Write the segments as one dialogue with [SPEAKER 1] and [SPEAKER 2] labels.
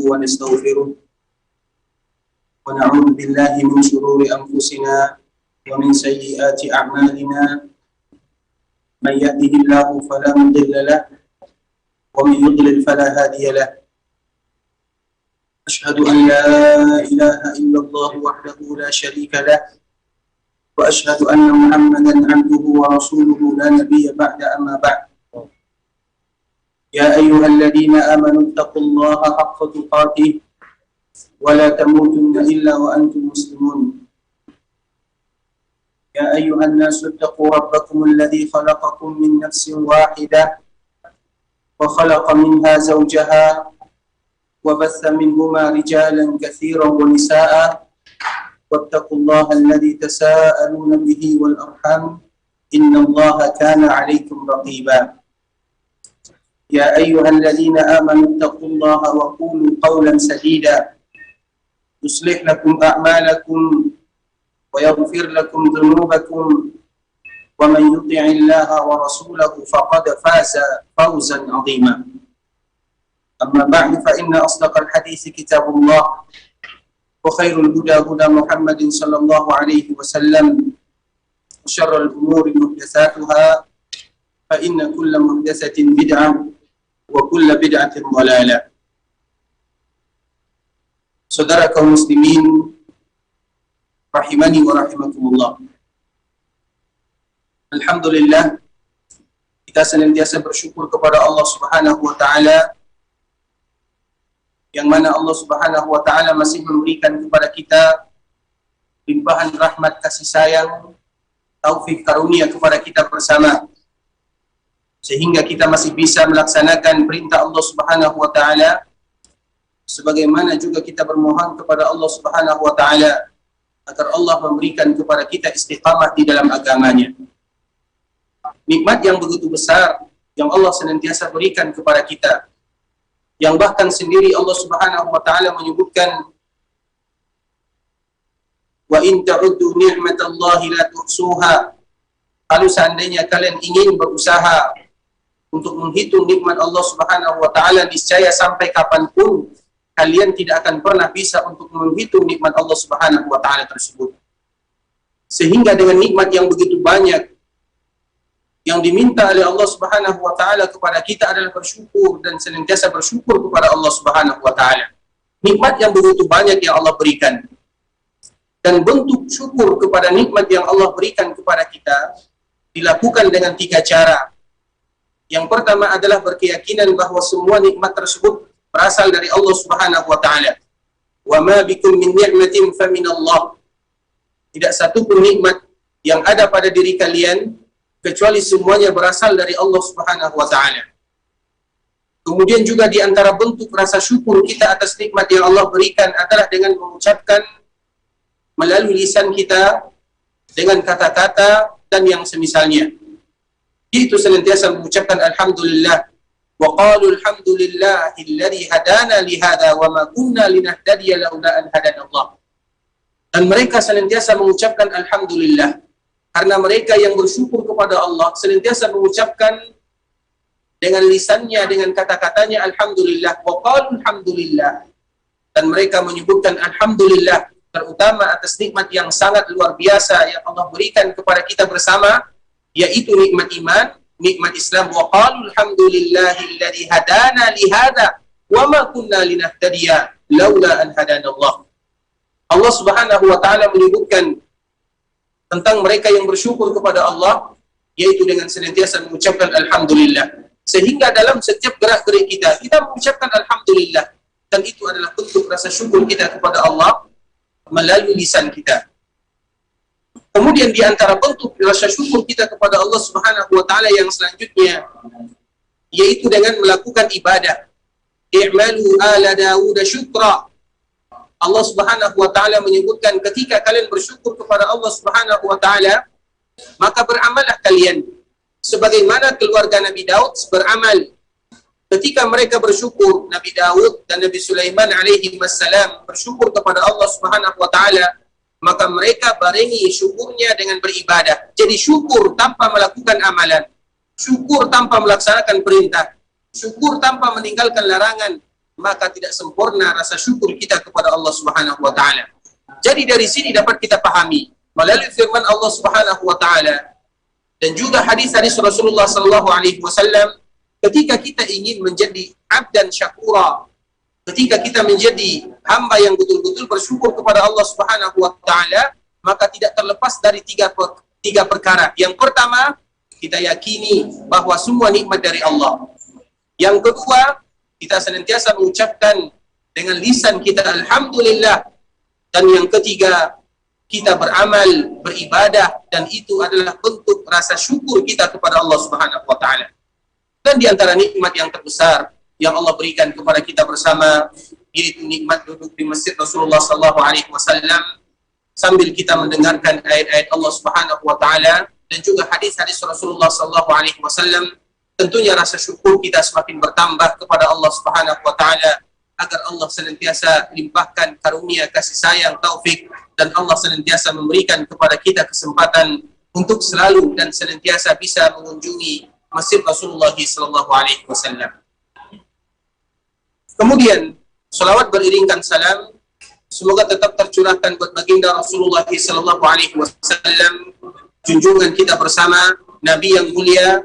[SPEAKER 1] ونستغفره ونعوذ بالله من شرور أنفسنا ومن سيئات أعمالنا من يهده الله فلا مضل له ومن يضلل فلا هادي له أشهد أن لا إله إلا الله وحده لا شريك له وأشهد أن محمدا عبده ورسوله لا نبي بعد أما بعد يا أيها الذين آمنوا اتقوا الله حق تقاته ولا تموتن إلا وأنتم مسلمون يا أيها الناس اتقوا ربكم الذي خلقكم من نفس واحدة وخلق منها زوجها وبث منهما رجالا كثيرا ونساء واتقوا الله الذي تساءلون به والأرحام إن الله كان عليكم رقيبا يا أيها الذين آمنوا اتقوا الله وقولوا قولا سديدا يصلح لكم أعمالكم ويغفر لكم ذنوبكم ومن يطع الله ورسوله فقد فاز فوزا عظيما أما بعد فإن أصدق الحديث كتاب الله وخير الهدى هدى محمد صلى الله عليه وسلم وشر الأمور محدثاتها فإن كل محدثة بدعة وكل بدعة ضلالة. Saudara kaum muslimin rahimani wa rahimakumullah. Alhamdulillah, kita senantiasa bersyukur kepada Allah Subhanahu wa taala yang mana Allah Subhanahu wa taala masih memberikan kepada kita limpahan rahmat kasih sayang, taufik karunia kepada kita bersama, sehingga kita masih bisa melaksanakan perintah Allah Subhanahu wa taala, sebagaimana juga kita bermohon kepada Allah Subhanahu wa taala agar Allah memberikan kepada kita istiqamah di dalam agamanya. Nikmat yang begitu besar yang Allah senantiasa berikan kepada kita, yang bahkan sendiri Allah Subhanahu wa taala menyebutkan, wa in ta'uddu ni'matallahi la tuhsuha. Kalau seandainya kalian ingin berusaha untuk menghitung nikmat Allah Subhanahu wa taala, niscaya sampai kapanpun kalian tidak akan pernah bisa untuk menghitung nikmat Allah Subhanahu wa taala tersebut. Sehingga dengan nikmat yang begitu banyak yang diminta oleh Allah Subhanahu wa taala kepada kita adalah bersyukur dan senantiasa bersyukur kepada Allah Subhanahu wa taala. Nikmat yang begitu banyak yang Allah berikan. Dan bentuk syukur kepada nikmat yang Allah berikan kepada kita dilakukan dengan 3 cara. Yang pertama adalah berkeyakinan bahwa semua nikmat tersebut berasal dari Allah Subhanahu wa taala. Wa ma bikum min ni'matin faminallah. Tidak satu pun nikmat yang ada pada diri kalian kecuali semuanya berasal dari Allah Subhanahu wa taala. Kemudian juga di antara bentuk rasa syukur kita atas nikmat yang Allah berikan adalah dengan mengucapkan melalui lisan kita dengan kata-kata dan yang semisalnya. Itu senantiasa mengucapkan alhamdulillah. Wa qalu alhamdulillahilladzi hadana li hadza wa ma kunna linahtadiya laula an hadana Allah. Dan mereka senantiasa mengucapkan alhamdulillah karena mereka yang bersyukur kepada Allah senantiasa mengucapkan dengan lisannya, dengan kata-katanya alhamdulillah. Wa qalu alhamdulillah. Dan mereka menyebutkan alhamdulillah terutama atas nikmat yang sangat luar biasa yang Allah berikan kepada kita bersama, yaitu nikmat iman, nikmat Islam. Wa qalu alhamdulillahilladzi hadana li hadza wa ma kunna linahtadiya laula an hadana Allah. Allah Subhanahu wa taala menyebutkan tentang mereka yang bersyukur kepada Allah, yaitu dengan senantiasa mengucapkan alhamdulillah. Sehingga dalam setiap gerak-gerik kita mengucapkan alhamdulillah, dan itu adalah bentuk rasa syukur kita kepada Allah melalui lisan kita. Kemudian di antara bentuk rasa syukur kita kepada Allah Subhanahu wa taala yang selanjutnya, yaitu dengan melakukan ibadah. I'malu ala Dawud syukra. Allah Subhanahu wa taala menyebutkan ketika kalian bersyukur kepada Allah Subhanahu wa taala, maka beramallah kalian sebagaimana keluarga Nabi Daud beramal. Ketika mereka bersyukur, Nabi Daud dan Nabi Sulaiman alaihi wassalam bersyukur kepada Allah Subhanahu wa taala, maka mereka barengi syukurnya dengan beribadah. Jadi syukur tanpa melakukan amalan, syukur tanpa melaksanakan perintah, syukur tanpa meninggalkan larangan, maka tidak sempurna rasa syukur kita kepada Allah Subhanahu wa taala. Jadi dari sini dapat kita pahami melalui firman Allah Subhanahu wa taala dan juga hadis-hadis Rasulullah sallallahu alaihi wasallam, ketika kita ingin menjadi abdan syakura, ketika kita menjadi hamba yang betul-betul bersyukur kepada Allah Subhanahu wa taala, maka tidak terlepas dari tiga perkara. Yang pertama, kita yakini bahwa semua nikmat dari Allah. Yang kedua, kita senantiasa mengucapkan dengan lisan kita alhamdulillah. Dan yang ketiga, kita beramal, beribadah, dan itu adalah bentuk rasa syukur kita kepada Allah Subhanahu wa taala. Dan di antara nikmat yang terbesar yang Allah berikan kepada kita bersama, yaitu nikmat duduk di masjid Rasulullah sallallahu alaihi wasallam sambil kita mendengarkan ayat-ayat Allah Subhanahu wa taala dan juga hadis-hadis Rasulullah sallallahu alaihi wasallam. Tentunya rasa syukur kita semakin bertambah kepada Allah Subhanahu wa taala agar Allah senantiasa limpahkan karunia, kasih sayang, taufik, dan Allah senantiasa memberikan kepada kita kesempatan untuk selalu dan senantiasa bisa mengunjungi Masjid Rasulullah sallallahu alaihi wasallam. Kemudian salawat beriringkan salam semoga tetap tercurahkan buat baginda Rasulullah sallallahu alaihi wasallam, junjungan kita bersama, Nabi yang mulia,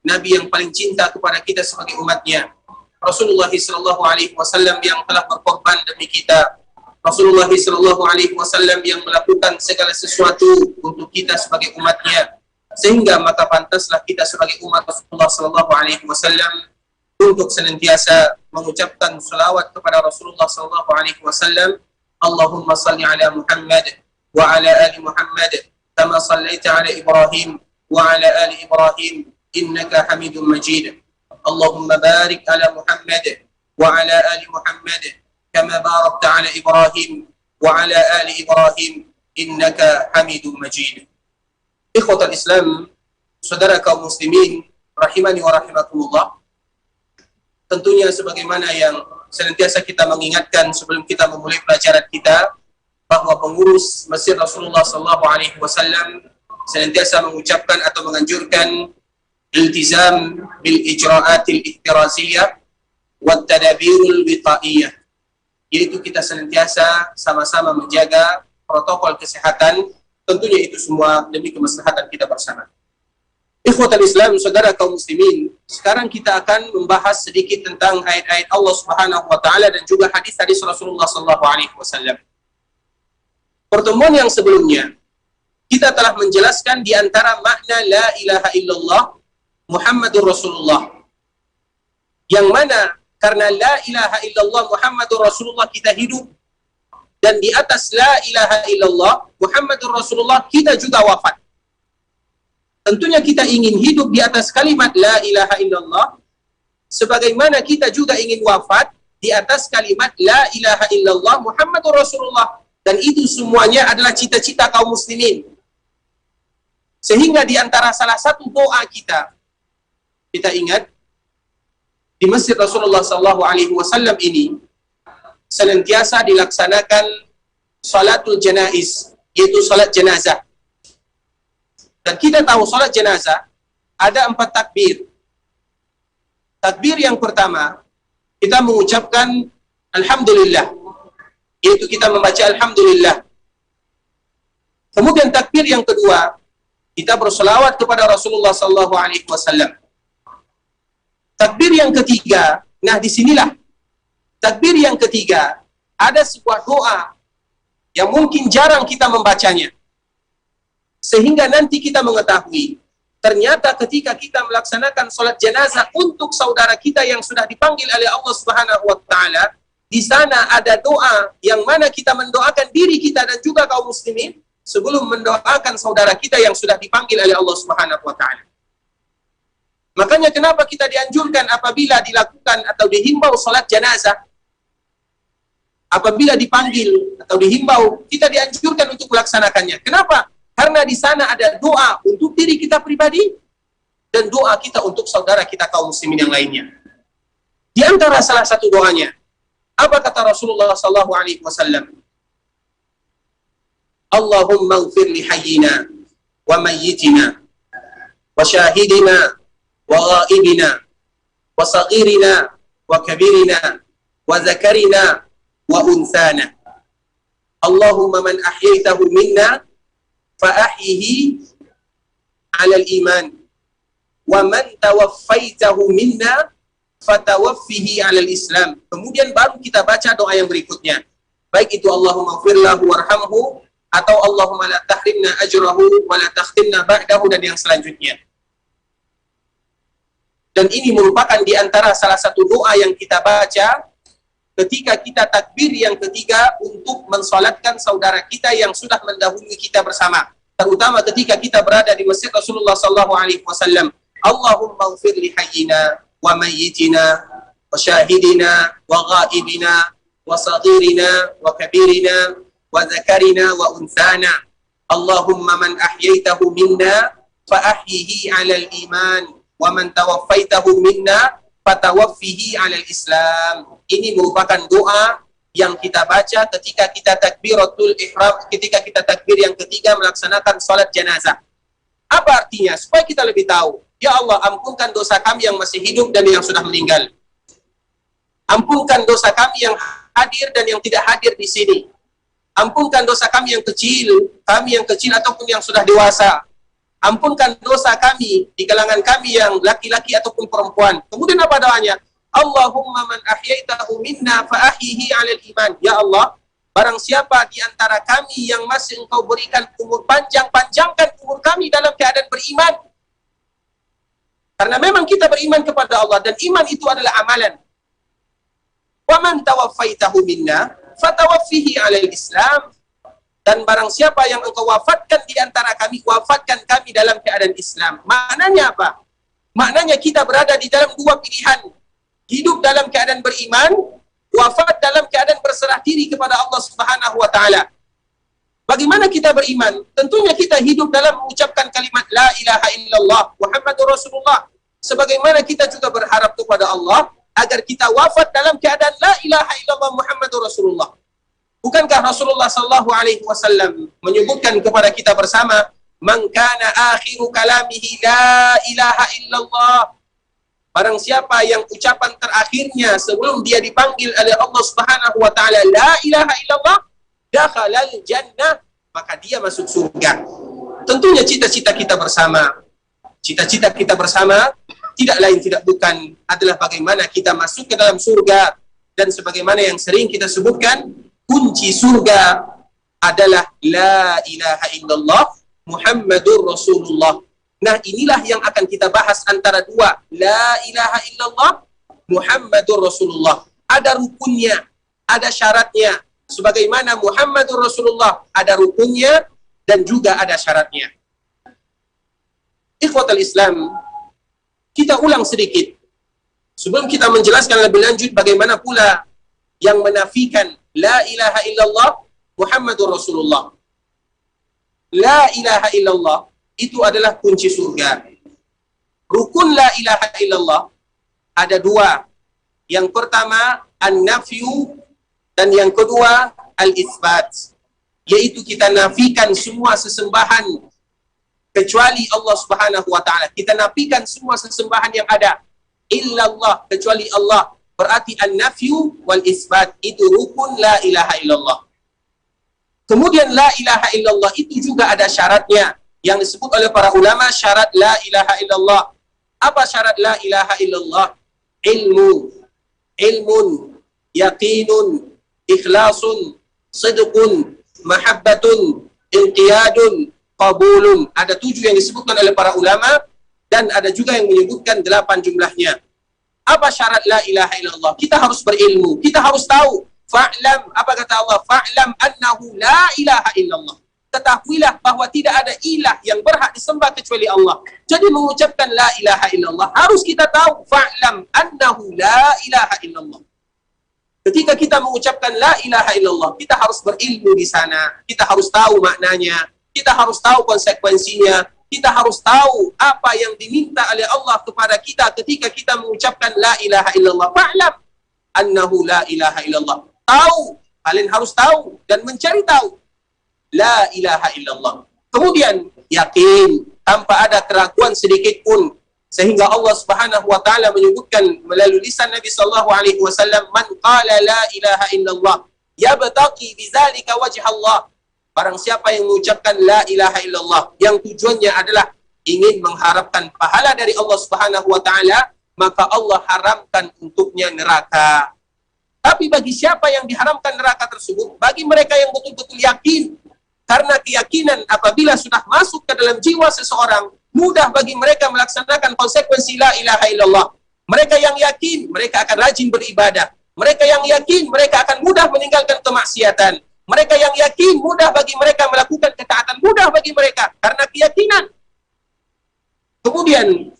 [SPEAKER 1] Nabi yang paling cinta kepada kita sebagai umatnya, Rasulullah sallallahu alaihi wasallam yang telah berkorban demi kita, Rasulullah sallallahu alaihi wasallam yang melakukan segala sesuatu untuk kita sebagai umatnya, sehingga maka pantaslah kita sebagai umat Rasulullah sallallahu alaihi wasallam untuk senantiasa mengucapkan salawat kepada Rasulullah sallallahu alaihi wasallam. Allahumma salli ala Muhammad wa ala ali Muhammad kama sallaita ala Ibrahim wa ala ali Ibrahim innaka Hamidum Majid. Allahumma barik ala Muhammad wa ala ali Muhammad kama barakta ala Ibrahim wa ala ali Ibrahim innaka Hamidum Majid. Ikhwatal Islam, saudara kaum muslimin rahimani wa rahimakumullah. Tentunya sebagaimana yang senantiasa kita mengingatkan sebelum kita memulai pelajaran kita, bahwa pengurus Masjid Rasulullah sallallahu alaihi wasallam senantiasa mengucapkan atau menganjurkan iltizam bil ijra'atil ihtiraziyah wa tadabirul wiqaiyah, yaitu kita senantiasa sama-sama menjaga protokol kesehatan, tentunya itu semua demi kemaslahatan kita bersama. Ikhwatal Islam, saudara kaum muslimin, sekarang kita akan membahas sedikit tentang ayat-ayat Allah Subhanahu wa taala dan juga hadis-hadis Rasulullah sallallahu alaihi wasallam. Pertemuan yang sebelumnya kita telah menjelaskan di antara makna la ilaha illallah Muhammadur Rasulullah, yang mana karena la ilaha illallah Muhammadur Rasulullah kita hidup, dan di atas la ilaha illallah Muhammadur Rasulullah kita juga wafat. Tentunya kita ingin hidup di atas kalimat la ilaha illallah, sebagaimana kita juga ingin wafat di atas kalimat la ilaha illallah Muhammadur Rasulullah, dan itu semuanya adalah cita-cita kaum muslimin. Sehingga di antara salah satu doa kita ingat di Masjid Rasulullah sallallahu alaihi wasallam ini senantiasa dilaksanakan salatul janaiz, yaitu salat jenazah. Dan kita tahu salat jenazah ada 4 takbir. Takbir yang pertama, kita mengucapkan alhamdulillah, yaitu kita membaca alhamdulillah. Kemudian takbir yang kedua, kita berselawat kepada Rasulullah sallallahu alaihi wasallam. Takbir yang ketiga, nah disinilah takbir yang ketiga ada sebuah doa yang mungkin jarang kita membacanya, sehingga nanti kita mengetahui ternyata ketika kita melaksanakan sholat jenazah untuk saudara kita yang sudah dipanggil oleh Allah Subhanahu wa taala, di sana ada doa yang mana kita mendoakan diri kita dan juga kaum muslimin sebelum mendoakan saudara kita yang sudah dipanggil oleh Allah Subhanahu wa taala. Makanya kenapa kita dianjurkan apabila dilakukan atau dihimbau sholat jenazah, apabila dipanggil atau dihimbau, kita dianjurkan untuk melaksanakannya. Kenapa? Karena di sana ada doa untuk diri kita pribadi dan doa kita untuk saudara kita kaum muslimin yang lainnya. Di antara salah satu doanya, apa kata Rasulullah sallallahu alaihi wasallam? Allahumma ighfir li hayyina wa mayyitina wa syahidina wa ghaibina wa saghirina wa kabirina wa zakarina wa unthana. Allahumma man ahyaitahu minna fa ahyihi 'ala al-iman wa man tawaffaitahu minna fatawaffihi 'ala al-islam. Kemudian baru kita baca doa yang berikutnya. Baik itu Allahumma ighfir lahu warhamhu atau Allahumma la tahrimna ajrahu wa la takhtimna ba'dahu dan yang selanjutnya. Dan ini merupakan di antara salah satu doa yang kita baca ketika kita takbir yang ketiga untuk mensolatkan saudara kita yang sudah mendahului kita bersama. Terutama ketika kita berada di masjid Rasulullah SAW. Allahumma ighfir li hayyina wa mayyitina wa syahidina wa ghaibina wa saghirina wa kabirina wa zakarina wa unthana. Allahumma man ahyaitahu minna fa ahyihi 'alal iman wa man tawaffaitahu minna fatawaffihi 'alal islam. Ini merupakan doa yang kita baca ketika kita takbiratul ihram, ketika kita takbir yang ketiga melaksanakan salat jenazah. Apa artinya? Supaya kita lebih tahu. Ya Allah, ampunkan dosa kami yang masih hidup dan yang sudah meninggal. Ampunkan dosa kami yang hadir dan yang tidak hadir di sini. Ampunkan dosa kami yang kecil ataupun yang sudah dewasa. Ampunkan dosa kami di kalangan kami yang laki-laki ataupun perempuan. Kemudian apa doanya? Allahumma man ahyaitahu minna fa ahyihi 'alal iman. Ya Allah, barang siapa di antara kami yang masih Engkau berikan umur panjang, panjangkan umur kami dalam keadaan beriman. Karena memang kita beriman kepada Allah dan iman itu adalah amalan. Wa man tawaffaitahu minna fatawaffihi 'alal Islam. Dan barang siapa yang Engkau wafatkan di antara kami, wafatkan kami dalam keadaan Islam. Maknanya apa? Maknanya kita berada di dalam dua pilihan. Hidup dalam keadaan beriman, wafat dalam keadaan berserah diri kepada Allah Subhanahu wa taala. Bagaimana kita beriman? Tentunya kita hidup dalam mengucapkan kalimat la ilaha illallah Muhammadur Rasulullah. Sebagaimana kita juga berharap kepada Allah agar kita wafat dalam keadaan la ilaha illallah Muhammadur Rasulullah. Bukankah Rasulullah sallallahu alaihi wasallam menyebutkan kepada kita bersama, "Man kana akhiru kalamihi la ilaha illallah." Barang siapa yang ucapan terakhirnya sebelum dia dipanggil oleh Allah Subhanahu wa taala la ilaha illallah, dakhalal jannah, maka dia masuk surga. Tentunya cita-cita kita bersama. Cita-cita kita bersama tidak lain tidak bukan adalah bagaimana kita masuk ke dalam surga. Dan sebagaimana yang sering kita sebutkan, kunci surga adalah la ilaha illallah Muhammadur Rasulullah. Nah, inilah yang akan kita bahas antara dua. La ilaha illallah Muhammadur Rasulullah. Ada rukunnya, ada syaratnya. Sebagaimana Muhammadur Rasulullah ada rukunnya dan juga ada syaratnya. Ikhwatal Islam, kita ulang sedikit. Sebelum kita menjelaskan lebih lanjut bagaimana pula yang menafikan la ilaha illallah Muhammadur Rasulullah. La ilaha illallah itu adalah kunci surga. Rukun la ilaha illallah ada dua. Yang pertama an-nafyu dan yang kedua al-itsbat. Yaitu kita nafikan semua sesembahan kecuali Allah Subhanahu wa taala. Kita nafikan semua sesembahan yang ada illallah kecuali Allah. Berarti an-nafyu wal itsbat itu rukun la ilaha illallah. Kemudian la ilaha illallah itu juga ada syaratnya yang disebut oleh para ulama syarat la ilaha illallah. Apa syarat la ilaha illallah? Ilmun, yaqinun, ikhlasun, sidqun, mahabbatun, inqiyadun, qabulun. Ada 7 yang disebutkan oleh para ulama dan ada juga yang menyebutkan 8 jumlahnya. Apa syarat la ilaha illallah? Kita harus berilmu, kita harus tahu. Fa'lam, apa kata Allah? Fa'lam annahu la ilaha illallah. Ketahuilah bahwa tidak ada ilah yang berhak disembah kecuali Allah. Jadi mengucapkan la ilaha illallah harus kita tahu fa'lam annahu la ilaha illallah. Ketika kita mengucapkan la ilaha illallah, kita harus berilmu di sana. Kita harus tahu maknanya, kita harus tahu konsekuensinya, kita harus tahu apa yang diminta oleh Allah kepada kita ketika kita mengucapkan la ilaha illallah. Fa'lam annahu la ilaha illallah. Tahu, kalian harus tahu dan mencari tahu. La ilaha illallah. Kemudian yakin tanpa ada keraguan sedikit pun. Sehingga Allah Subhanahu wa taala menyebutkan melalui lisan Nabi sallallahu alaihi wasallam, "Man qala la ilaha illallah yabtaqi bidzalika wajh Allah." Barang siapa yang mengucapkan la ilaha illallah yang tujuannya adalah ingin mengharapkan pahala dari Allah Subhanahu wa taala, maka Allah haramkan untuknya neraka. Tapi bagi siapa yang diharamkan neraka tersebut, bagi mereka yang betul-betul yakin, karena keyakinan apabila sudah masuk ke dalam jiwa seseorang, mudah bagi mereka melaksanakan konsekuensi la ilaha illallah. Mereka yang yakin, mereka akan rajin beribadah. Mereka yang yakin, mereka akan mudah meninggalkan kemaksiatan. Mereka yang yakin, mudah bagi mereka melakukan ketaatan, mudah bagi mereka karena keyakinan. Kemudian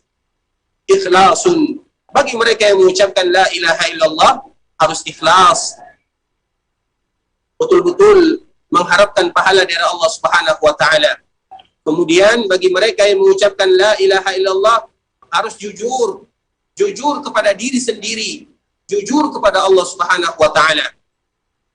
[SPEAKER 1] ikhlasun, bagi mereka yang mengucapkan la ilaha illallah harus ikhlas, betul-betul mengharapkan pahala dari Allah Subhanahu wa taala. Kemudian bagi mereka yang mengucapkan la ilaha illallah harus jujur kepada diri sendiri, jujur kepada Allah Subhanahu wa taala.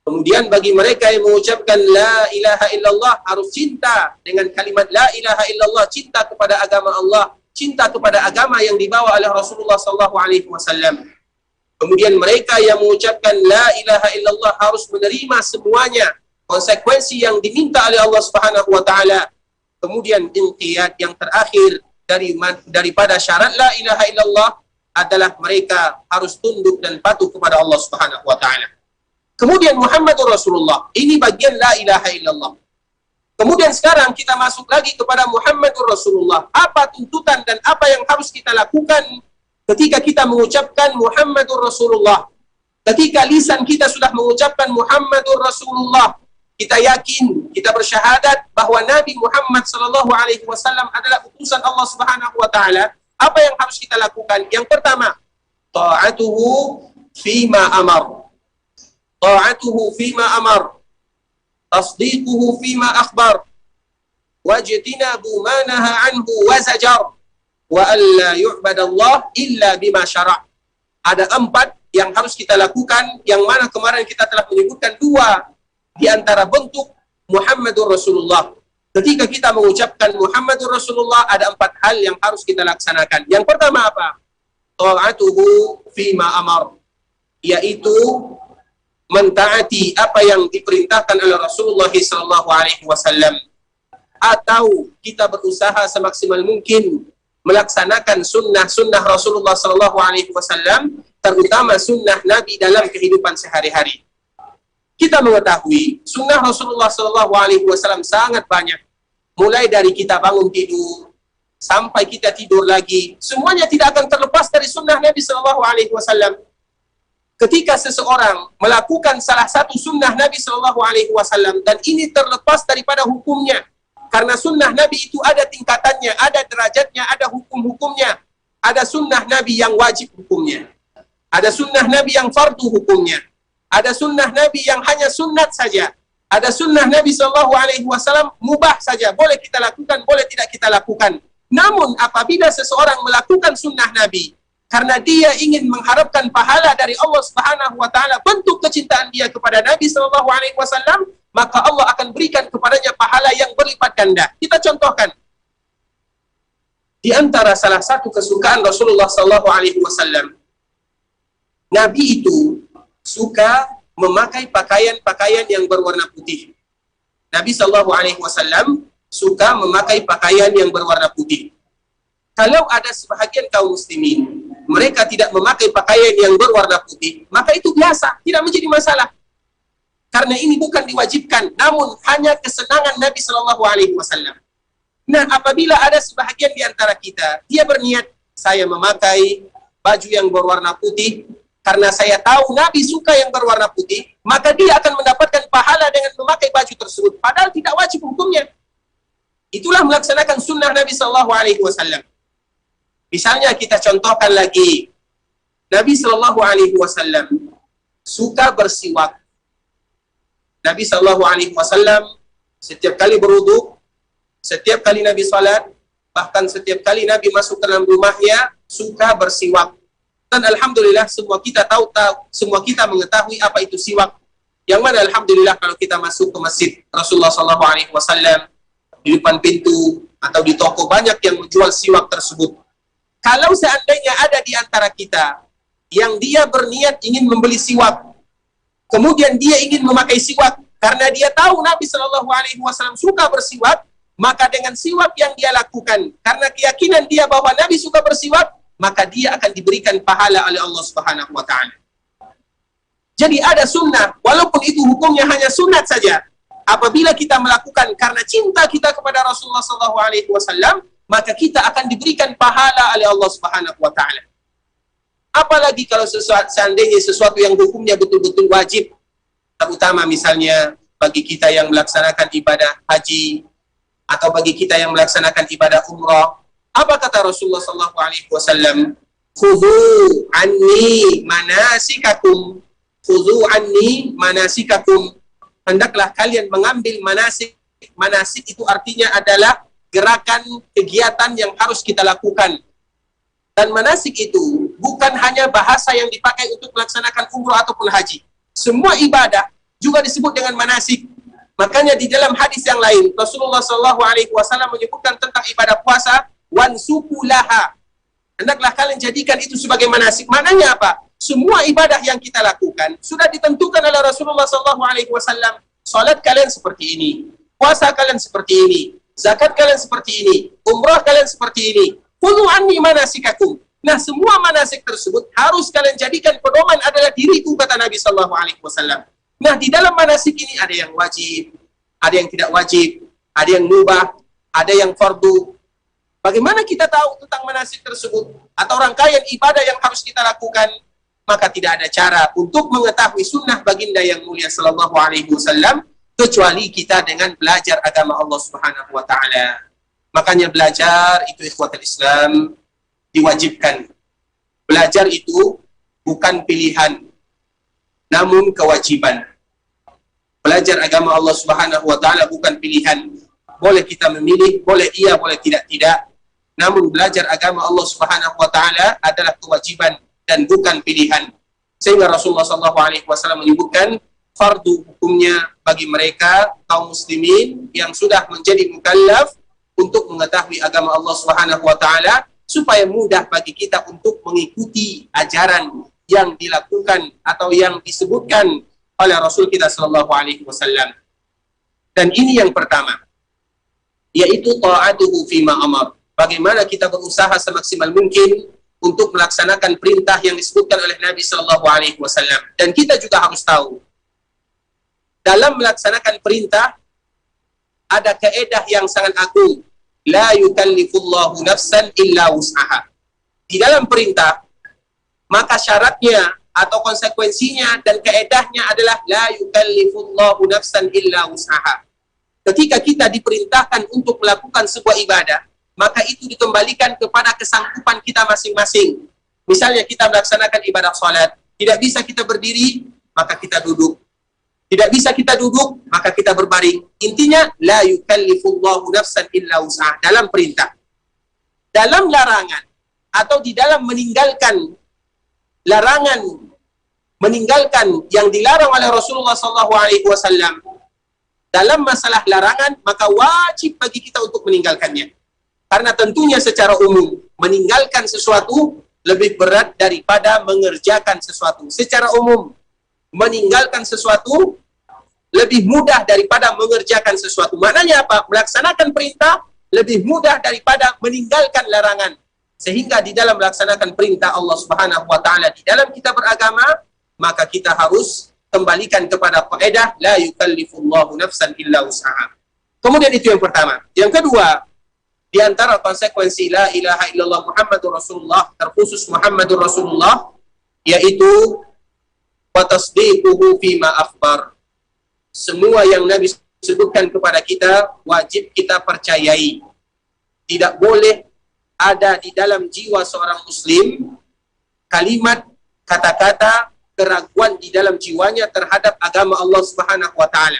[SPEAKER 1] Kemudian bagi mereka yang mengucapkan la ilaha illallah harus cinta dengan kalimat la ilaha illallah, cinta kepada agama Allah, cinta kepada agama yang dibawa oleh Rasulullah sallallahu alaihi wasallam. Kemudian mereka yang mengucapkan la ilaha illallah harus menerima semuanya konsekuensi yang diminta oleh Allah Subhanahu wa taala. Kemudian inqiyad yang terakhir daripada syarat la ilaha illallah adalah mereka harus tunduk dan patuh kepada Allah Subhanahu wa taala. Kemudian Muhammadur Rasulullah, ini bagian la ilaha illallah. Kemudian sekarang kita masuk lagi kepada Muhammadur Rasulullah. Apa tuntutan dan apa yang harus kita lakukan ketika kita mengucapkan Muhammadur Rasulullah? Ketika lisan kita sudah mengucapkan Muhammadur Rasulullah, kita yakin, kita bersyahadat bahwa Nabi Muhammad sallallahu alaihi wasallam adalah utusan Allah Subhanahu wa taala. Apa yang harus kita lakukan? Yang pertama, ta'atuhu fima amar. Ta'atuhu fima amar. Tasdiquhu fima akhbar. Wajtinabu ma naha anhu wa zajar. Wa alla yu'badallah illa bima syara'. Ada 4 yang harus kita lakukan, yang mana kemarin kita telah menyebutkan 2 di antara bentuk Muhammadur Rasulullah. Ketika kita mengucapkan Muhammadur Rasulullah, ada 4 hal yang harus kita laksanakan. Yang pertama apa? Ta'atuhu fima amar, yaitu mentaati apa yang diperintahkan oleh Rasulullah SAW, atau kita berusaha semaksimal mungkin melaksanakan sunnah Rasulullah SAW, terutama sunnah Nabi dalam kehidupan sehari-hari. Kita mengetahui sunnah Rasulullah SAW sangat banyak, mulai dari kita bangun tidur sampai kita tidur lagi, semuanya tidak akan terlepas dari sunnah Nabi SAW. Ketika seseorang melakukan salah satu sunnah Nabi SAW dan ini terlepas daripada hukumnya, karena sunnah Nabi itu ada tingkatannya, ada derajatnya, ada hukum-hukumnya. Ada sunnah Nabi yang wajib hukumnya, ada sunnah Nabi yang fardu hukumnya, ada sunnah Nabi yang hanya sunnat saja, ada sunnah Nabi SAW mubah saja, boleh kita lakukan, boleh tidak kita lakukan. Namun apabila seseorang melakukan sunnah Nabi karena dia ingin mengharapkan pahala dari Allah Subhanahu wa taala, bentuk kecintaan dia kepada Nabi SAW, maka Allah akan berikan kepadanya pahala yang berlipat ganda. Kita contohkan. Di antara salah satu kesukaan Rasulullah SAW, Nabi itu suka memakai pakaian-pakaian yang berwarna putih. Nabi SAW suka memakai pakaian yang berwarna putih. Kalau ada sebahagian kaum muslimin, mereka tidak memakai pakaian yang berwarna putih, maka itu biasa, tidak menjadi masalah. Karena ini bukan diwajibkan, namun hanya kesenangan Nabi SAW. Nah, apabila ada sebahagian di antara kita, dia berniat, saya memakai baju yang berwarna putih, karena saya tahu Nabi suka yang berwarna putih, maka dia akan mendapatkan pahala dengan memakai baju tersebut, padahal tidak wajib hukumnya. Itulah melaksanakan sunnah Nabi SAW. Misalnya kita contohkan lagi, Nabi SAW suka bersiwak. Nabi SAW setiap kali berwudu, setiap kali Nabi salat, bahkan setiap kali Nabi masuk ke dalam rumahnya, suka bersiwak. Dan alhamdulillah semua kita tahu, semua kita mengetahui apa itu siwak. Yang mana alhamdulillah kalau kita masuk ke masjid Rasulullah SAW, di depan pintu atau di toko banyak yang menjual siwak tersebut. Kalau seandainya ada di antara kita yang dia berniat ingin membeli siwak, kemudian dia ingin memakai siwak karena dia tahu Nabi Shallallahu Alaihi Wasallam suka bersiwak, maka dengan siwak yang dia lakukan karena keyakinan dia bahwa Nabi suka bersiwak, maka dia akan diberikan pahala oleh Allah Subhanahu Wa Taala. Jadi ada sunnah, walaupun itu hukumnya hanya sunat saja. Apabila kita melakukan karena cinta kita kepada Rasulullah Shallallahu Alaihi Wasallam, maka kita akan diberikan pahala oleh Allah Subhanahu Wa Taala. Apalagi kalau seandainya sesuatu yang hukumnya betul-betul wajib, terutama misalnya bagi kita yang melaksanakan ibadah haji atau bagi kita yang melaksanakan ibadah umrah, apa kata Rasulullah Shallallahu Alaihi Wasallam? Khudhu anni manasikakum, khudhu anni manasikakum. Hendaklah kalian mengambil manasik. Manasik itu artinya adalah gerakan kegiatan yang harus kita lakukan. Dan manasik itu bukan hanya bahasa yang dipakai untuk melaksanakan umrah ataupun haji. Semua ibadah juga disebut dengan manasik. Makanya di dalam hadis yang lain, Rasulullah SAW menyebutkan tentang ibadah puasa, wansukulaha. Hendaklah kalian jadikan itu sebagai manasik. Maknanya apa? Semua ibadah yang kita lakukan sudah ditentukan oleh Rasulullah SAW. Salat kalian seperti ini, puasa kalian seperti ini, zakat kalian seperti ini, umrah kalian seperti ini. Khudhu anni manasikakum. Nah, semua manasik tersebut harus kalian jadikan pedoman adalah diriku, kata Nabi Shallallahu Alaihi Wasallam. Nah, di dalam manasik ini ada yang wajib, ada yang tidak wajib, ada yang mubah, ada yang fardu. Bagaimana kita tahu tentang manasik tersebut atau rangkaian ibadah yang harus kita lakukan? Maka tidak ada cara untuk mengetahui sunnah baginda yang mulia Shallallahu Alaihi Wasallam kecuali kita dengan belajar agama Allah Subhanahu Wa Taala. Makanya belajar itu ikhwatul Islam diwajibkan. Belajar itu bukan pilihan, namun kewajiban. Belajar agama Allah Subhanahu Wa Taala bukan pilihan. Boleh kita memilih, boleh iya, boleh tidak. Namun belajar agama Allah Subhanahu Wa Taala adalah kewajiban dan bukan pilihan. Sehingga Rasulullah SAW menyebutkan fardu hukumnya bagi mereka kaum muslimin yang sudah menjadi mukallaf untuk mengetahui agama Allah Subhanahu Wa Taala supaya mudah bagi kita untuk mengikuti ajaran yang dilakukan atau yang disebutkan oleh Rasul kita Shallallahu Alaihi Wasallam. Dan ini yang pertama, yaitu ta'atuhu fima amar. Bagaimana kita berusaha semaksimal mungkin untuk melaksanakan perintah yang disebutkan oleh Nabi Shallallahu Alaihi Wasallam. Dan kita juga harus tahu, dalam melaksanakan perintah ada kaedah yang sangat agung. La yukallifullahu nafsan illa wus'aha. Di dalam perintah, maka syaratnya atau konsekuensinya dan kaedahnya adalah la yukallifullahu nafsan illa wus'aha. Ketika kita diperintahkan untuk melakukan sebuah ibadah, maka itu dikembalikan kepada kesanggupan kita masing-masing. Misalnya kita melaksanakan ibadah salat, tidak bisa kita berdiri, maka kita duduk. Tidak bisa kita duduk, maka kita berbaring. Intinya, la yukallifullahu nafsan illa wus'aha dalam perintah. Dalam larangan, atau di dalam meninggalkan larangan, meninggalkan yang dilarang oleh Rasulullah SAW, dalam masalah larangan, maka wajib bagi kita untuk meninggalkannya. Karena tentunya secara umum, meninggalkan sesuatu lebih berat daripada mengerjakan sesuatu. Secara umum, meninggalkan sesuatu lebih mudah daripada mengerjakan sesuatu. Maknanya apa? Melaksanakan perintah lebih mudah daripada meninggalkan larangan. Sehingga di dalam melaksanakan perintah Allah Subhanahu Wa Taala di dalam kita beragama, maka kita harus kembalikan kepada kaidah la yukallifullahu nafsan illa wus'aha. Kemudian itu yang pertama. Yang kedua, di antara konsekuensi la ilaha illallah Muhammadur Rasulullah, terkhusus Muhammadur Rasulullah, yaitu wa tasdiquhu fima akhbar. Semua yang Nabi sebutkan kepada kita wajib kita percayai. Tidak boleh ada di dalam jiwa seorang muslim kalimat, kata-kata keraguan di dalam jiwanya terhadap agama Allah Subhanahu Wa Taala.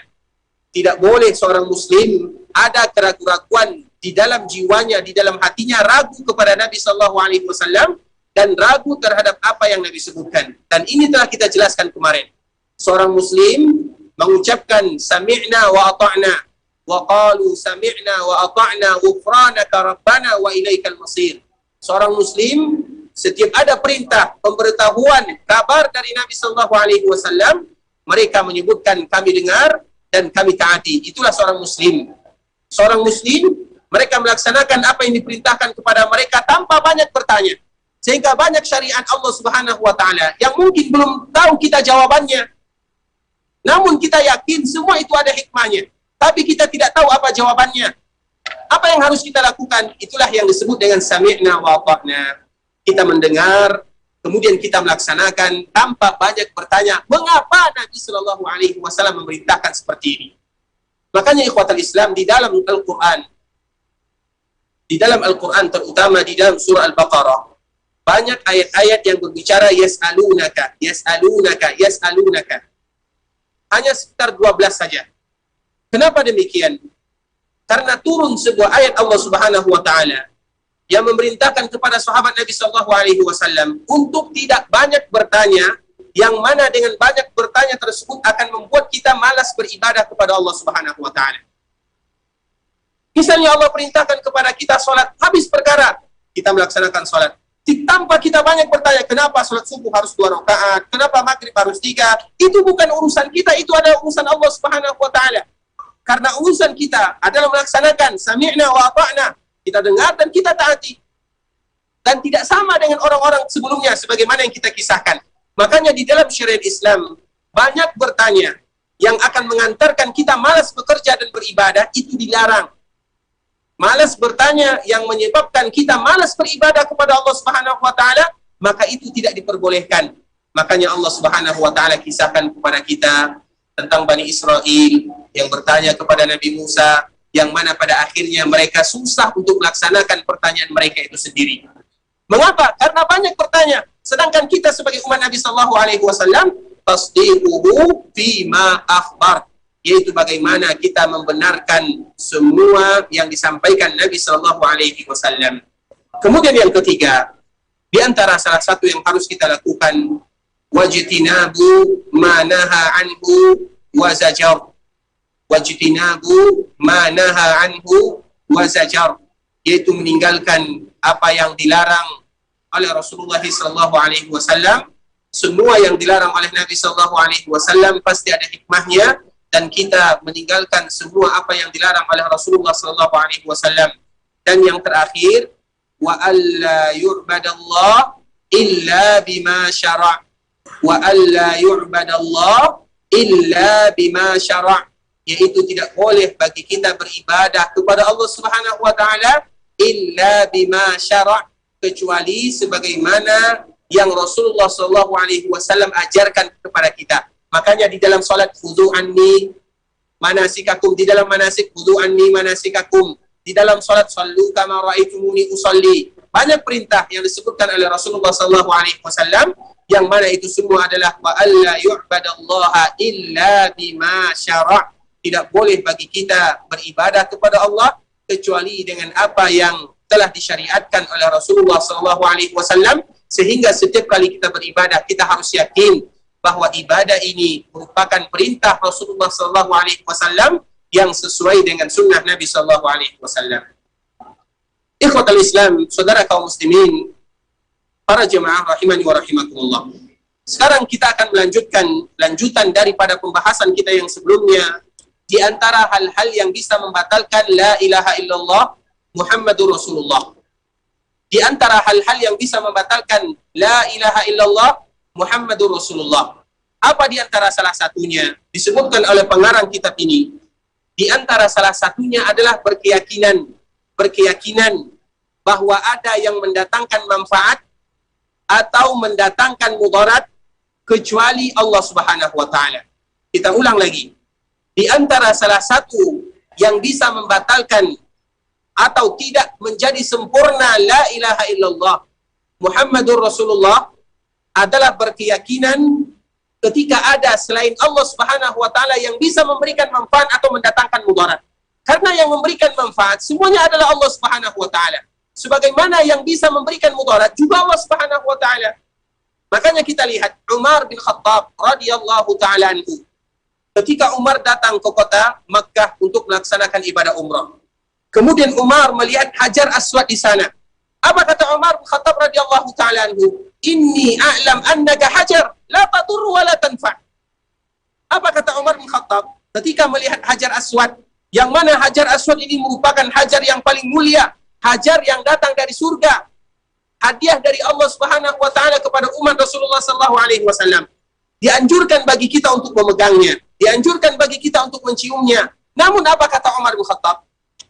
[SPEAKER 1] Tidak boleh seorang muslim ada keraguan di dalam jiwanya, di dalam hatinya ragu kepada Nabi Sallallahu Alaihi Wasallam dan ragu terhadap apa yang Nabi sebutkan. Dan ini telah kita jelaskan kemarin. Seorang muslim mengucapkan sami'na wa ata'na wa qalu sami'na wa ata'na ghufranaka rabbana wa ilaikal masir. seorang muslim setiap ada perintah, pemberitahuan, kabar dari Nabi sallallahu alaihi wasallam, mereka menyebutkan kami dengar dan kami taati. Itulah seorang muslim. Seorang muslim, mereka melaksanakan apa yang diperintahkan kepada mereka tanpa banyak bertanya. Sehingga banyak syariat Allah Subhanahu wa taala yang mungkin belum tahu kita jawabannya. Namun kita yakin semua itu ada hikmahnya. Tapi kita tidak tahu apa jawabannya. Apa yang harus kita lakukan? Itulah yang disebut dengan sami'na wa ata'na. Kita mendengar, kemudian kita melaksanakan tanpa banyak bertanya, mengapa Nabi sallallahu alaihi wasallam memerintahkan seperti ini? Makanya ikhwatal Islam, di dalam Al-Quran terutama di dalam surah Al-Baqarah, banyak ayat-ayat yang berbicara yas'alunaka, yas'alunaka, yas'alunaka. Hanya sekitar 12 saja. Kenapa demikian? Karena turun sebuah ayat Allah Subhanahu wa taala yang memerintahkan kepada sahabat Nabi sallallahu alaihi wasallam untuk tidak banyak bertanya, yang mana dengan banyak bertanya tersebut akan membuat kita malas beribadah kepada Allah Subhanahu wa taala. Misalnya Allah perintahkan kepada kita salat, habis perkara kita melaksanakan salat. Tanpa kita banyak bertanya, kenapa salat subuh harus 2 rakaat, kenapa maghrib harus 3? Itu bukan urusan kita, itu adalah urusan Allah Subhanahu wa taala. Karena urusan kita adalah melaksanakan sami'na wa ata'na. Kita dengar dan kita taati. Dan tidak sama dengan orang-orang sebelumnya sebagaimana yang kita kisahkan. Makanya di dalam syariat Islam banyak bertanya yang akan mengantarkan kita malas bekerja dan beribadah, itu dilarang. Malas bertanya yang menyebabkan kita malas beribadah kepada Allah Subhanahu wa taala, maka itu tidak diperbolehkan. Makanya Allah Subhanahu wa taala kisahkan kepada kita tentang Bani Israel yang bertanya kepada Nabi Musa, yang mana pada akhirnya mereka susah untuk melaksanakan pertanyaan mereka itu sendiri. Mengapa? Karena banyak bertanya. Sedangkan kita sebagai umat Nabi sallallahu alaihi wasallam, tasdiquhu fima akhbar, yaitu bagaimana kita membenarkan semua yang disampaikan Nabi sallallahu alaihi wasallam. Kemudian yang ketiga, di antara salah satu yang harus kita lakukan, wajtinabu ma naha anhu wa zajar. Wajtinabu ma naha anhu wa zajar, yaitu meninggalkan apa yang dilarang oleh Rasulullah sallallahu alaihi wasallam. Semua yang dilarang oleh Nabi sallallahu alaihi wasallam pasti ada hikmahnya, dan kita meninggalkan semua apa yang dilarang oleh Rasulullah sallallahu alaihi wasallam. Dan yang terakhir, wa alla yu'badallah illa bima syara'. Wa alla yu'badallah illa bima syara', yaitu tidak boleh bagi kita beribadah kepada Allah Subhanahu wa taala illa bima syara', kecuali sebagaimana yang Rasulullah sallallahu alaihi wasallam ajarkan kepada kita. Makanya di dalam salat, khudhu anni manasikakum, di dalam manasik, khudhu anni manasikakum, di dalam salat, sallu kama ra'aitumuni usalli. Banyak perintah yang disebutkan oleh Rasulullah sallallahu alaihi wasallam, yang mana itu semua adalah wa alla yu'badallaha illa bima syara'. Tidak boleh bagi kita beribadah kepada Allah kecuali dengan apa yang telah disyariatkan oleh Rasulullah sallallahu alaihi wasallam, sehingga setiap kali kita beribadah kita harus yakin bahwa ibadah ini merupakan perintah Rasulullah sallallahu alaihi wasallam yang sesuai dengan sunnah Nabi sallallahu alaihi wasallam. Ikhwatul Islam, saudara kaum muslimin, para jemaah rahimani wa rahimakumullah. Sekarang kita akan melanjutkan lanjutan daripada pembahasan kita yang sebelumnya, di antara hal-hal yang bisa membatalkan la ilaha illallah Muhammadur Rasulullah. Di antara hal-hal yang bisa membatalkan la ilaha illallah Muhammadur Rasulullah. Apa di antara salah satunya? Disebutkan oleh pengarang kitab ini. Di antara salah satunya adalah berkeyakinan bahwa ada yang mendatangkan manfaat atau mendatangkan mudarat kecuali Allah Subhanahu wa taala. Kita ulang lagi. Di antara salah satu yang bisa membatalkan atau tidak menjadi sempurna la ilaha illallah Muhammadur Rasulullah adalah berkeyakinan ketika ada selain Allah Subhanahu wa taala yang bisa memberikan manfaat atau mendatangkan mudarat. Karena yang memberikan manfaat semuanya adalah Allah Subhanahu wa taala. Sebagaimana yang bisa memberikan mudarat juga Allah Subhanahu wa taala. Makanya kita lihat Umar bin Khattab radhiyallahu taala anhu. Ketika Umar datang ke kota Makkah untuk melaksanakan ibadah umrah. Kemudian Umar melihat Hajar Aswad di sana. Apa kata Umar bin Khattab radhiyallahu taala anhu? Inni a'lam annaka hajar la tadur wa la tanfa. Apa kata Umar bin Khattab ketika melihat Hajar Aswad, yang mana Hajar Aswad ini merupakan hajar yang paling mulia, hajar yang datang dari surga, hadiah dari Allah Subhanahu wa taala kepada umat Rasulullah sallallahu alaihi wasallam. Dianjurkan bagi kita untuk memegangnya, dianjurkan bagi kita untuk menciumnya. Namun apa kata Umar bin Khattab?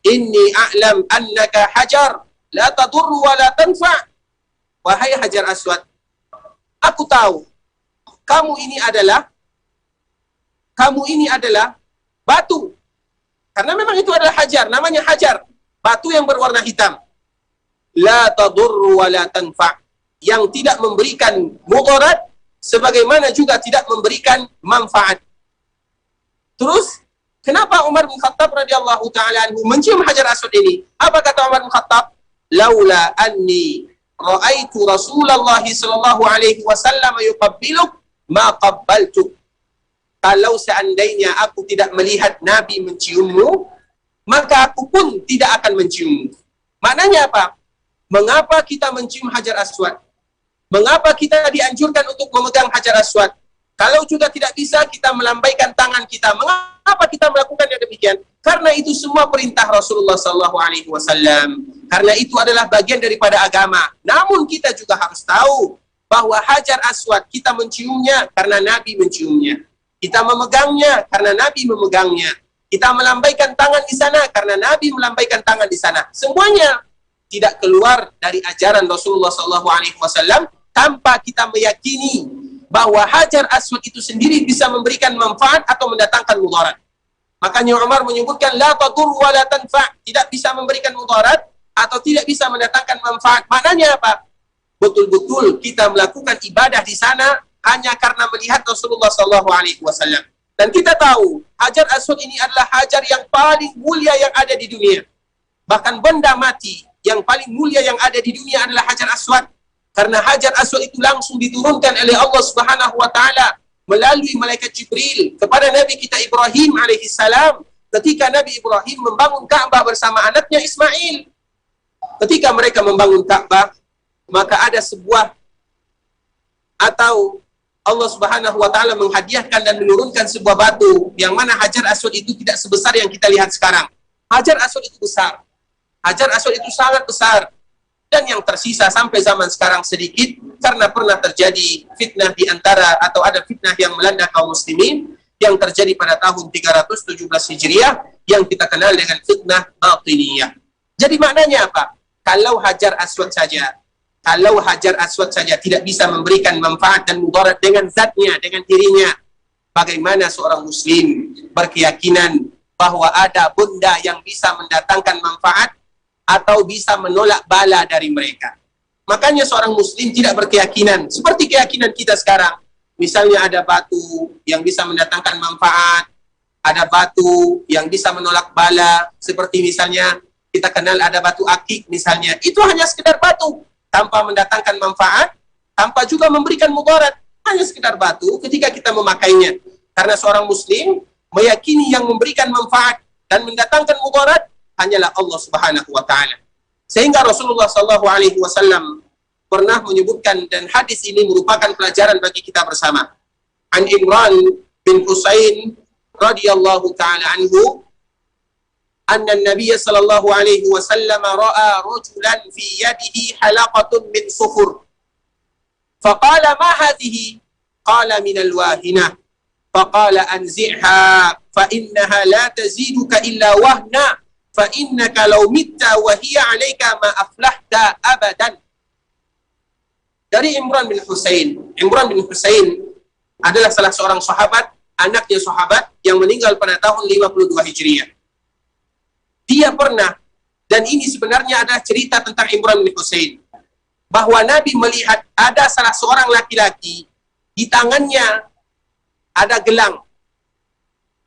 [SPEAKER 1] Inni a'lam annaka hajar la tadur wa la tanfa. Wahai Hajar Aswad, aku tahu kamu ini adalah batu. Karena memang itu adalah hajar, namanya hajar, batu yang berwarna hitam. La tadurru wa la tanfa, yang tidak memberikan mudarat sebagaimana juga tidak memberikan manfaat. Terus kenapa Umar bin Khattab radhiyallahu taala anhu mencium Hajar Aswad ini? Apa kata Umar bin Khattab? Laula anni ra'aitu Rasulullah sallallahu alaihi wasallam yuqabbiluk ma qabbaltuk. Kalau seandainya aku tidak melihat Nabi menciummu, maka aku pun tidak akan menciummu. Maknanya apa? Mengapa kita mencium Hajar Aswad? Mengapa kita dianjurkan untuk memegang Hajar Aswad? Kalau juga tidak bisa, kita melambaikan tangan kita. Mengapa kita melakukan yang demikian? Karena itu semua perintah Rasulullah SAW. Karena itu adalah bagian daripada agama. Namun kita juga harus tahu bahwa Hajar Aswad kita menciumnya karena Nabi menciumnya. Kita memegangnya karena Nabi memegangnya. Kita melambaikan tangan di sana karena Nabi melambaikan tangan di sana. Semuanya tidak keluar dari ajaran Rasulullah SAW tanpa kita meyakini bahwa Hajar Aswad itu sendiri bisa memberikan manfaat atau mendatangkan mudarat. Makanya Umar menyebutkan la tadur wa la tanfa, tidak bisa memberikan mudarat atau tidak bisa mendatangkan manfaat. Maknanya apa? Betul-betul kita melakukan ibadah di sana hanya karena melihat Rasulullah SAW. Dan kita tahu Hajar Aswad ini adalah hajar yang paling mulia yang ada di dunia. Bahkan benda mati yang paling mulia yang ada di dunia adalah Hajar Aswad. Karena Hajar Aswad itu langsung diturunkan oleh Allah Subhanahu wa taala melalui malaikat Jibril kepada Nabi kita Ibrahim alaihissalam ketika Nabi Ibrahim membangun Ka'bah bersama anaknya Ismail. Ketika mereka membangun Ka'bah, maka ada sebuah atau Allah Subhanahu wa taala menghadiahkan dan menurunkan sebuah batu yang mana Hajar Aswad itu tidak sebesar yang kita lihat sekarang. Hajar Aswad itu besar. Hajar Aswad itu sangat besar. Dan yang tersisa sampai zaman sekarang sedikit karena pernah terjadi fitnah di antara atau ada fitnah yang melanda kaum muslimin yang terjadi pada tahun 317 Hijriah yang kita kenal dengan fitnah Batiniyah. Jadi maknanya apa? Kalau Hajar Aswad saja tidak bisa memberikan manfaat dan mudarat dengan zatnya, dengan dirinya, bagaimana seorang muslim berkeyakinan bahwa ada benda yang bisa mendatangkan manfaat atau bisa menolak bala dari mereka? Makanya seorang muslim tidak berkeyakinan seperti keyakinan kita sekarang. Misalnya ada batu yang bisa mendatangkan manfaat, ada batu yang bisa menolak bala, seperti misalnya kita kenal ada batu akik misalnya. Itu hanya sekedar batu, tanpa mendatangkan manfaat, tanpa juga memberikan mudarat. Hanya sekedar batu ketika kita memakainya. Karena seorang muslim meyakini yang memberikan manfaat dan mendatangkan mudarat hanyalah Allah Subhanahu wa taala. Sehingga Rasulullah SAW pernah menyebutkan, dan hadis ini merupakan pelajaran bagi kita bersama. An Imran bin Husain radhiyallahu taala anhu, anna Nabi sallallahu alaihi wasallam ra'a rajulan fi yadihi halaqatun min sufur. Faqala ma hadhihi? Qala min al-wahinah. Faqala anzi'ha fa innaha la taziduka illa wahna. فَإِنَّكَ لَوْ مِتَّ وَهِيَ عَلَيْكَ مَا أَفْلَحْتَ أَبَدًا. Dari Imran bin Husain. Imran bin Husain adalah salah seorang sahabat, anaknya sahabat yang meninggal pada tahun 52 Hijriah. Dia pernah, dan ini sebenarnya adalah cerita tentang Imran bin Husain, bahwa Nabi melihat ada salah seorang laki-laki di tangannya ada gelang.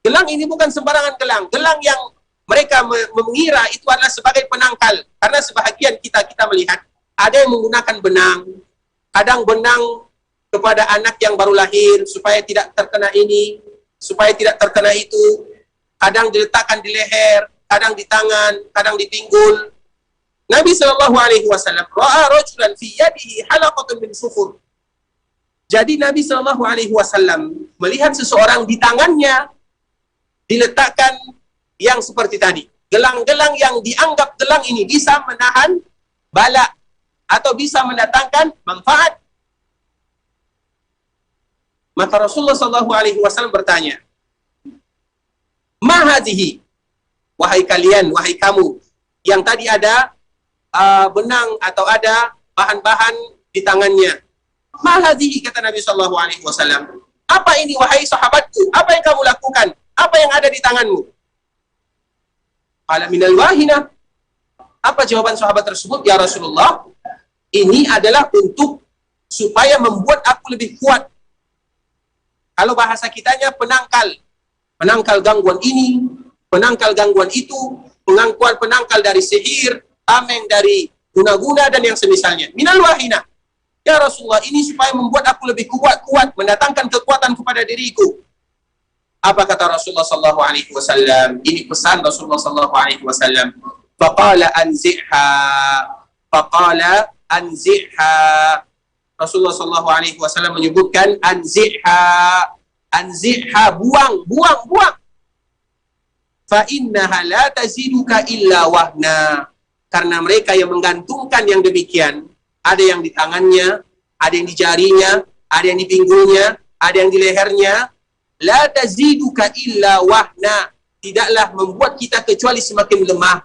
[SPEAKER 1] Gelang ini bukan sembarangan gelang, gelang yang mereka mengira itu adalah sebagai penangkal. Karena sebahagian kita melihat ada yang menggunakan benang, kadang benang kepada anak yang baru lahir supaya tidak terkena ini, supaya tidak terkena itu, kadang diletakkan di leher, kadang di tangan, kadang di pinggul. Nabi sallallahu alaihi wasallam ra'a rajulan fi yadihi halaqatun min sufur. Jadi Nabi sallallahu alaihi wasallam melihat seseorang di tangannya diletakkan yang seperti tadi. Gelang-gelang yang dianggap gelang ini bisa menahan bala atau bisa mendatangkan manfaat. Maka Rasulullah sallallahu alaihi wasallam bertanya, "Ma hadhihi?" Wahai kalian, wahai kamu yang tadi ada benang atau ada bahan-bahan di tangannya. Ma hadhihi, kata Nabi sallallahu alaihi wasallam. Apa ini wahai sahabatku? Apa yang kamu lakukan? Apa yang ada di tanganmu? Qala minal wahina. Apa jawaban sahabat tersebut? Ya Rasulullah, ini adalah untuk supaya membuat aku lebih kuat. Kalau bahasa kitanya penangkal. Penangkal gangguan ini, penangkal gangguan itu, penangkal dari sihir, tameng dari guna-guna dan yang semisalnya. Minal wahina. Ya Rasulullah, ini supaya membuat aku lebih kuat, mendatangkan kekuatan kepada diriku. Apa kata Rasulullah sallallahu alaihi wasallam? Ini pesan Rasulullah sallallahu alaihi wasallam. Faqala anzi'ha. Faqala anzi'ha. Rasulullah sallallahu alaihi wasallam menyebutkan anzi'ha. Anzi'ha, buang. Fa innaha la taziduka illa wahna. Karena mereka yang menggantungkan yang demikian, ada yang di tangannya, ada yang di jarinya, ada yang di pinggulnya, ada yang di lehernya. La taziduka illa wahna. Tidaklah membuat kita kecuali semakin lemah.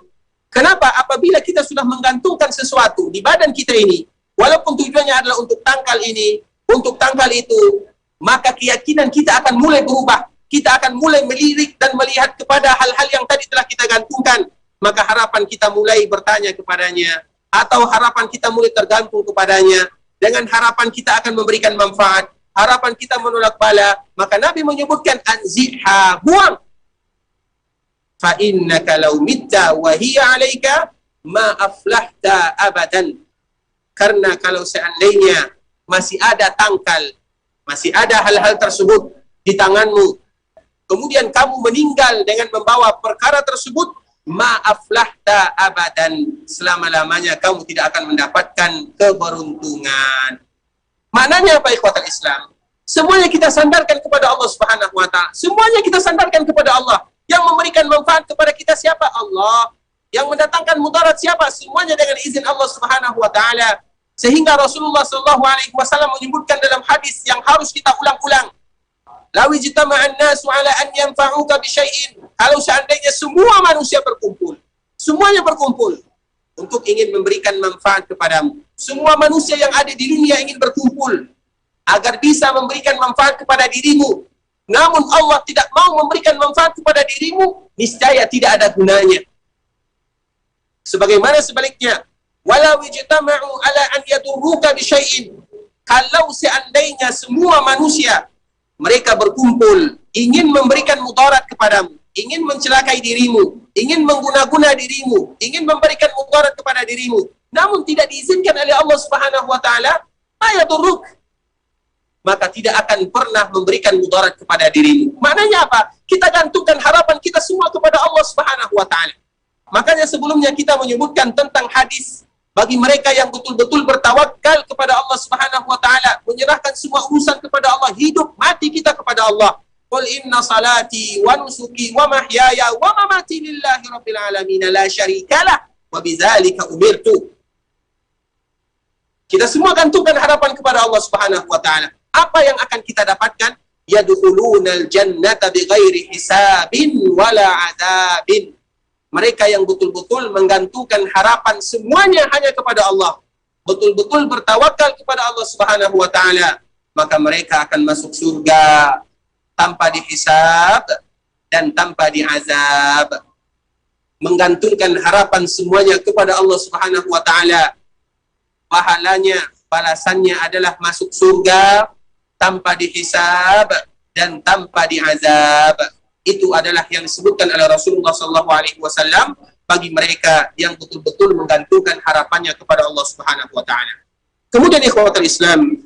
[SPEAKER 1] Kenapa? Apabila kita sudah menggantungkan sesuatu di badan kita ini, walaupun tujuannya adalah untuk tangkal ini, untuk tangkal itu, maka keyakinan kita akan mulai berubah. Kita akan mulai melirik dan melihat kepada hal-hal yang tadi telah kita gantungkan. Maka harapan kita mulai bertanya kepadanya, atau harapan kita mulai tergantung kepadanya. Dengan harapan kita akan memberikan manfaat, harapan kita menolak bala. Maka Nabi menyebutkan anzi'ha, buang. Fa innaka law mitta wa hiya 'alaika ma aflahta abadan. Karena kalau seandainya masih ada tangkal, masih ada hal-hal tersebut di tanganmu, kemudian kamu meninggal dengan membawa perkara tersebut, ma'aflahta abadan, selama-lamanya kamu tidak akan mendapatkan keberuntungan. Maknanya apa ikhwatal Islam? Semuanya kita sandarkan kepada Allah Subhanahu wa taala. Semuanya kita sandarkan kepada Allah. Yang memberikan manfaat kepada kita siapa? Allah. Yang mendatangkan mudarat siapa? Semuanya dengan izin Allah Subhanahu wa taala. Sehingga Rasulullah sallallahu alaihi wasallam menyebutkan dalam hadis yang harus kita ulang-ulang. Law ijtama'an nasu 'ala an yanfa'uka bi syai'in. Kalau seandainya semua manusia berkumpul, semuanya berkumpul untuk ingin memberikan manfaat kepadamu. Semua manusia yang ada di dunia ingin berkumpul agar bisa memberikan manfaat kepada dirimu. Namun Allah tidak mau memberikan manfaat kepada dirimu, niscaya tidak ada gunanya. Sebagaimana sebaliknya, walau ijtama'u 'ala an yadurruka bi syai'in. Kalau seandainya semua manusia mereka berkumpul ingin memberikan mudarat kepadamu, ingin mencelakai dirimu, ingin mengguna-guna dirimu, ingin memberikan mudarat kepada dirimu, namun tidak diizinkan oleh Allah Subhanahu wa taala, ayadurruk, maka tidak akan pernah memberikan mudarat kepada dirimu. Maknanya apa? Kita gantungkan harapan kita semua kepada Allah Subhanahu wa taala. Makanya sebelumnya kita menyebutkan tentang hadis bagi mereka yang betul-betul bertawakal kepada Allah Subhanahu wa taala, menyerahkan semua urusan kepada Allah, hidup mati kita kepada Allah. Qul inna salati wa nusuki wa mahyaya wa mamati lillahi rabbil alamin la syarikalah wa bidzalika umirtu. Kita semua gantungkan harapan kepada Allah Subhanahu wa taala. Apa yang akan kita dapatkan? Yadkhulunal jannata bighairi hisabin wala adzabin. Mereka yang betul-betul menggantungkan harapan semuanya hanya kepada Allah, betul-betul bertawakal kepada Allah Subhanahu wa taala, maka mereka akan masuk surga tanpa dihisab dan tanpa diazab. Menggantungkan harapan semuanya kepada Allah Subhanahu wa taala, pahalanya, balasannya adalah masuk surga tanpa dihisab dan tanpa diazab. Itu adalah yang disebutkan oleh Rasulullah SAW bagi mereka yang betul-betul menggantungkan harapannya kepada Allah Subhanahu wa taala. Kemudian ikhwatul Islam,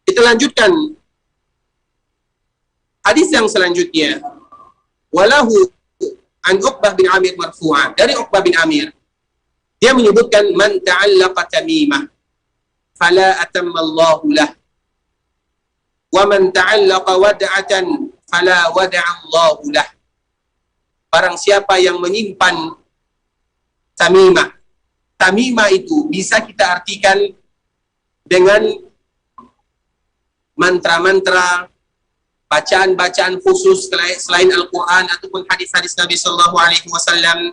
[SPEAKER 1] kita lanjutkan hadis yang selanjutnya. Walahu an Uqbah bin Amir marfu'an, dari Uqbah bin Amir, Dia menyebutkan man ta'allaqa tamimah fala atammallahu lah. Wa man ta'allaqa wad'atan fala wada'allahu lah. Barang siapa yang menyimpan tamimah. Tamimah itu bisa kita artikan dengan mantra-mantra, bacaan-bacaan khusus selain Al-Quran ataupun hadis-hadis Nabi Sallallahu Alaihi Wasallam,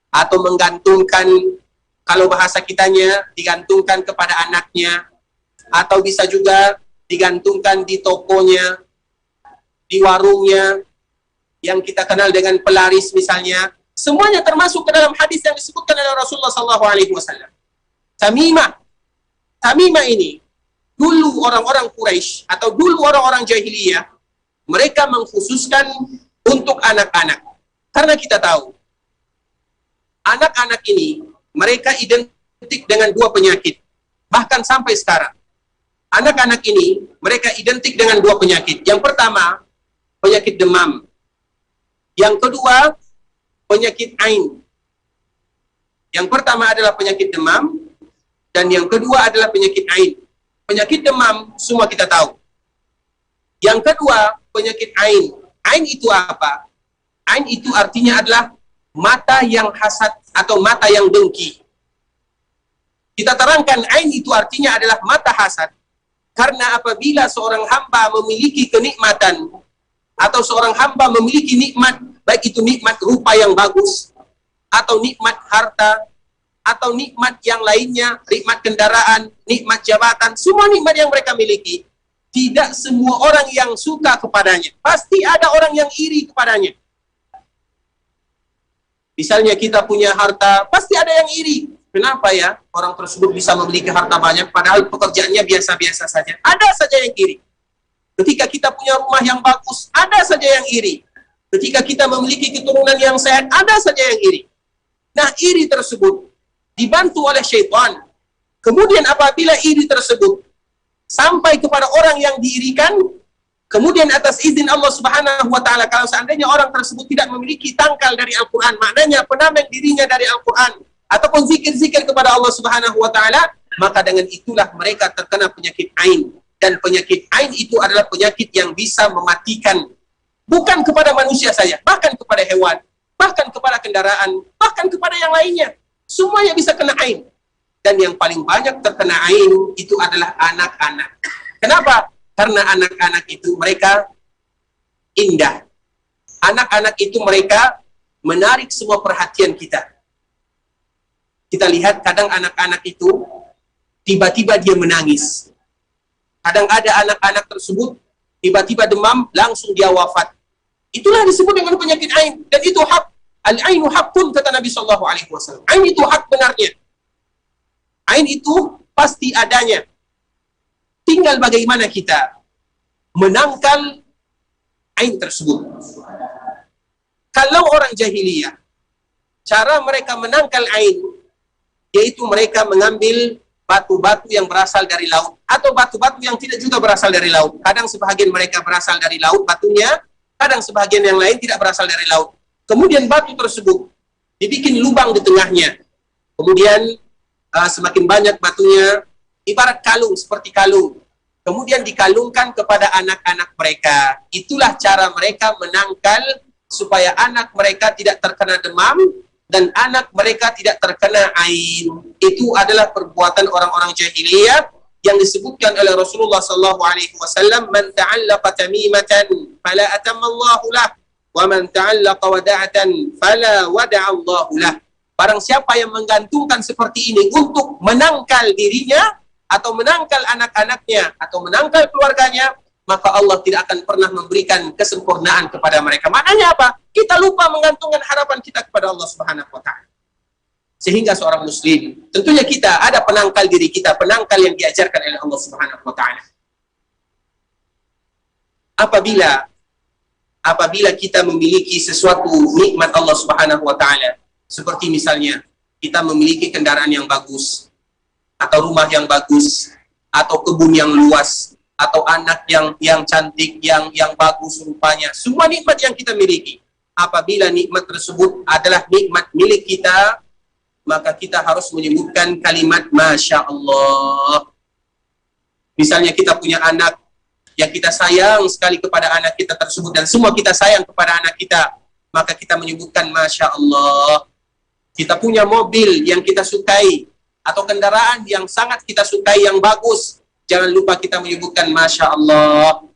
[SPEAKER 1] atau menggantungkan, kalau bahasa kitanya, digantungkan kepada anaknya, atau bisa juga digantungkan di tokonya, di warungnya, yang kita kenal dengan pelaris misalnya. Semuanya termasuk ke dalam hadis yang disebutkan oleh Rasulullah Sallallahu Alaihi Wasallam. Tamimah ini, dulu orang-orang Quraisy atau dulu orang-orang jahiliyah, mereka mengkhususkan untuk anak-anak. Karena kita tahu, anak-anak ini, mereka identik dengan dua penyakit. Bahkan sampai sekarang. Anak-anak ini, mereka identik dengan dua penyakit. Yang pertama, penyakit demam. Yang kedua, penyakit ain. Yang pertama adalah penyakit demam, dan yang kedua adalah penyakit ain. Penyakit demam, semua kita tahu. Yang kedua, penyakit ain. Ain itu apa? Ain itu artinya adalah mata yang hasad atau mata yang dengki. Kita terangkan, ain itu artinya adalah mata hasad. Karena apabila seorang hamba memiliki kenikmatan, atau seorang hamba memiliki nikmat, baik itu nikmat rupa yang bagus, atau nikmat harta, atau nikmat yang lainnya, nikmat kendaraan, nikmat jabatan, semua nikmat yang mereka miliki, tidak semua orang yang suka kepadanya. Pasti ada orang yang iri kepadanya. Misalnya kita punya harta, pasti ada yang iri. Kenapa ya orang tersebut bisa memiliki harta banyak, padahal pekerjaannya biasa-biasa saja. Ada saja yang iri. Ketika kita punya rumah yang bagus, ada saja yang iri. Ketika kita memiliki keturunan yang sehat, ada saja yang iri. Nah, iri tersebut dibantu oleh syaitan. Kemudian apabila iri tersebut sampai kepada orang yang diirikan, kemudian atas izin Allah Subhanahu wa Ta'ala, kalau seandainya orang tersebut tidak memiliki tangkal dari Al-Quran, maknanya penameng dirinya dari Al-Quran, ataupun zikir-zikir kepada Allah Subhanahu wa Ta'ala, maka dengan itulah mereka terkena penyakit ain. Dan penyakit ain itu adalah penyakit yang bisa mematikan, bukan kepada manusia saja, bahkan kepada hewan, bahkan kepada kendaraan, bahkan kepada yang lainnya. Semuanya bisa kena ain. Dan yang paling banyak terkena ain itu adalah anak-anak. Kenapa? Karena anak-anak itu mereka indah. Anak-anak itu mereka menarik semua perhatian kita. Kita lihat kadang anak-anak itu tiba-tiba dia menangis. Kadang ada anak-anak tersebut tiba-tiba demam, langsung dia wafat. Itulah disebut dengan penyakit ain. Dan itu hak. Al-ainu haqqun, kata Nabi SAW. Ain itu hak benarnya. Ain itu pasti adanya. Tinggal bagaimana kita menangkal ain tersebut. Kalau orang jahiliyah, cara mereka menangkal ain, yaitu mereka mengambil batu-batu yang berasal dari laut, atau batu-batu yang tidak juga berasal dari laut. Kadang sebahagian mereka berasal dari laut batunya, kadang sebahagian yang lain tidak berasal dari laut. Kemudian batu tersebut dibikin lubang di tengahnya. Kemudian semakin banyak batunya, ibarat kalung, seperti kalung. Kemudian dikalungkan kepada anak-anak mereka. Itulah cara mereka menangkal supaya anak mereka tidak terkena demam dan anak mereka tidak terkena ain. Itu adalah perbuatan orang-orang jahiliyah yang disebutkan oleh Rasulullah sallallahu alaihi wasallam, man ta'allaqa tamimatan fala atammallahu lah wa man ta'allaqa wada'atan fala wada'allahu lah. Barang siapa yang menggantungkan seperti ini untuk menangkal dirinya atau menangkal anak-anaknya atau menangkal keluarganya, maka Allah tidak akan pernah memberikan kesempurnaan kepada mereka. Maknanya apa? Kita lupa menggantungkan harapan kita kepada Allah Subhanahu wa Ta'ala. Sehingga seorang muslim, tentunya kita ada penangkal diri kita, penangkal yang diajarkan oleh Allah Subhanahu wa Ta'ala. Apabila kita memiliki sesuatu nikmat Allah Subhanahu wa Ta'ala, seperti misalnya kita memiliki kendaraan yang bagus, atau rumah yang bagus, atau kebun yang luas, atau anak yang cantik, yang bagus rupanya. Semua nikmat yang kita miliki, apabila nikmat tersebut adalah nikmat milik kita, maka kita harus menyebutkan kalimat Masya Allah. Misalnya kita punya anak yang kita sayang sekali kepada anak kita tersebut, dan semua kita sayang kepada anak kita, maka kita menyebutkan Masya Allah. Kita punya mobil yang kita sukai, atau kendaraan yang sangat kita sukai yang bagus, jangan lupa kita menyebutkan Masya Allah.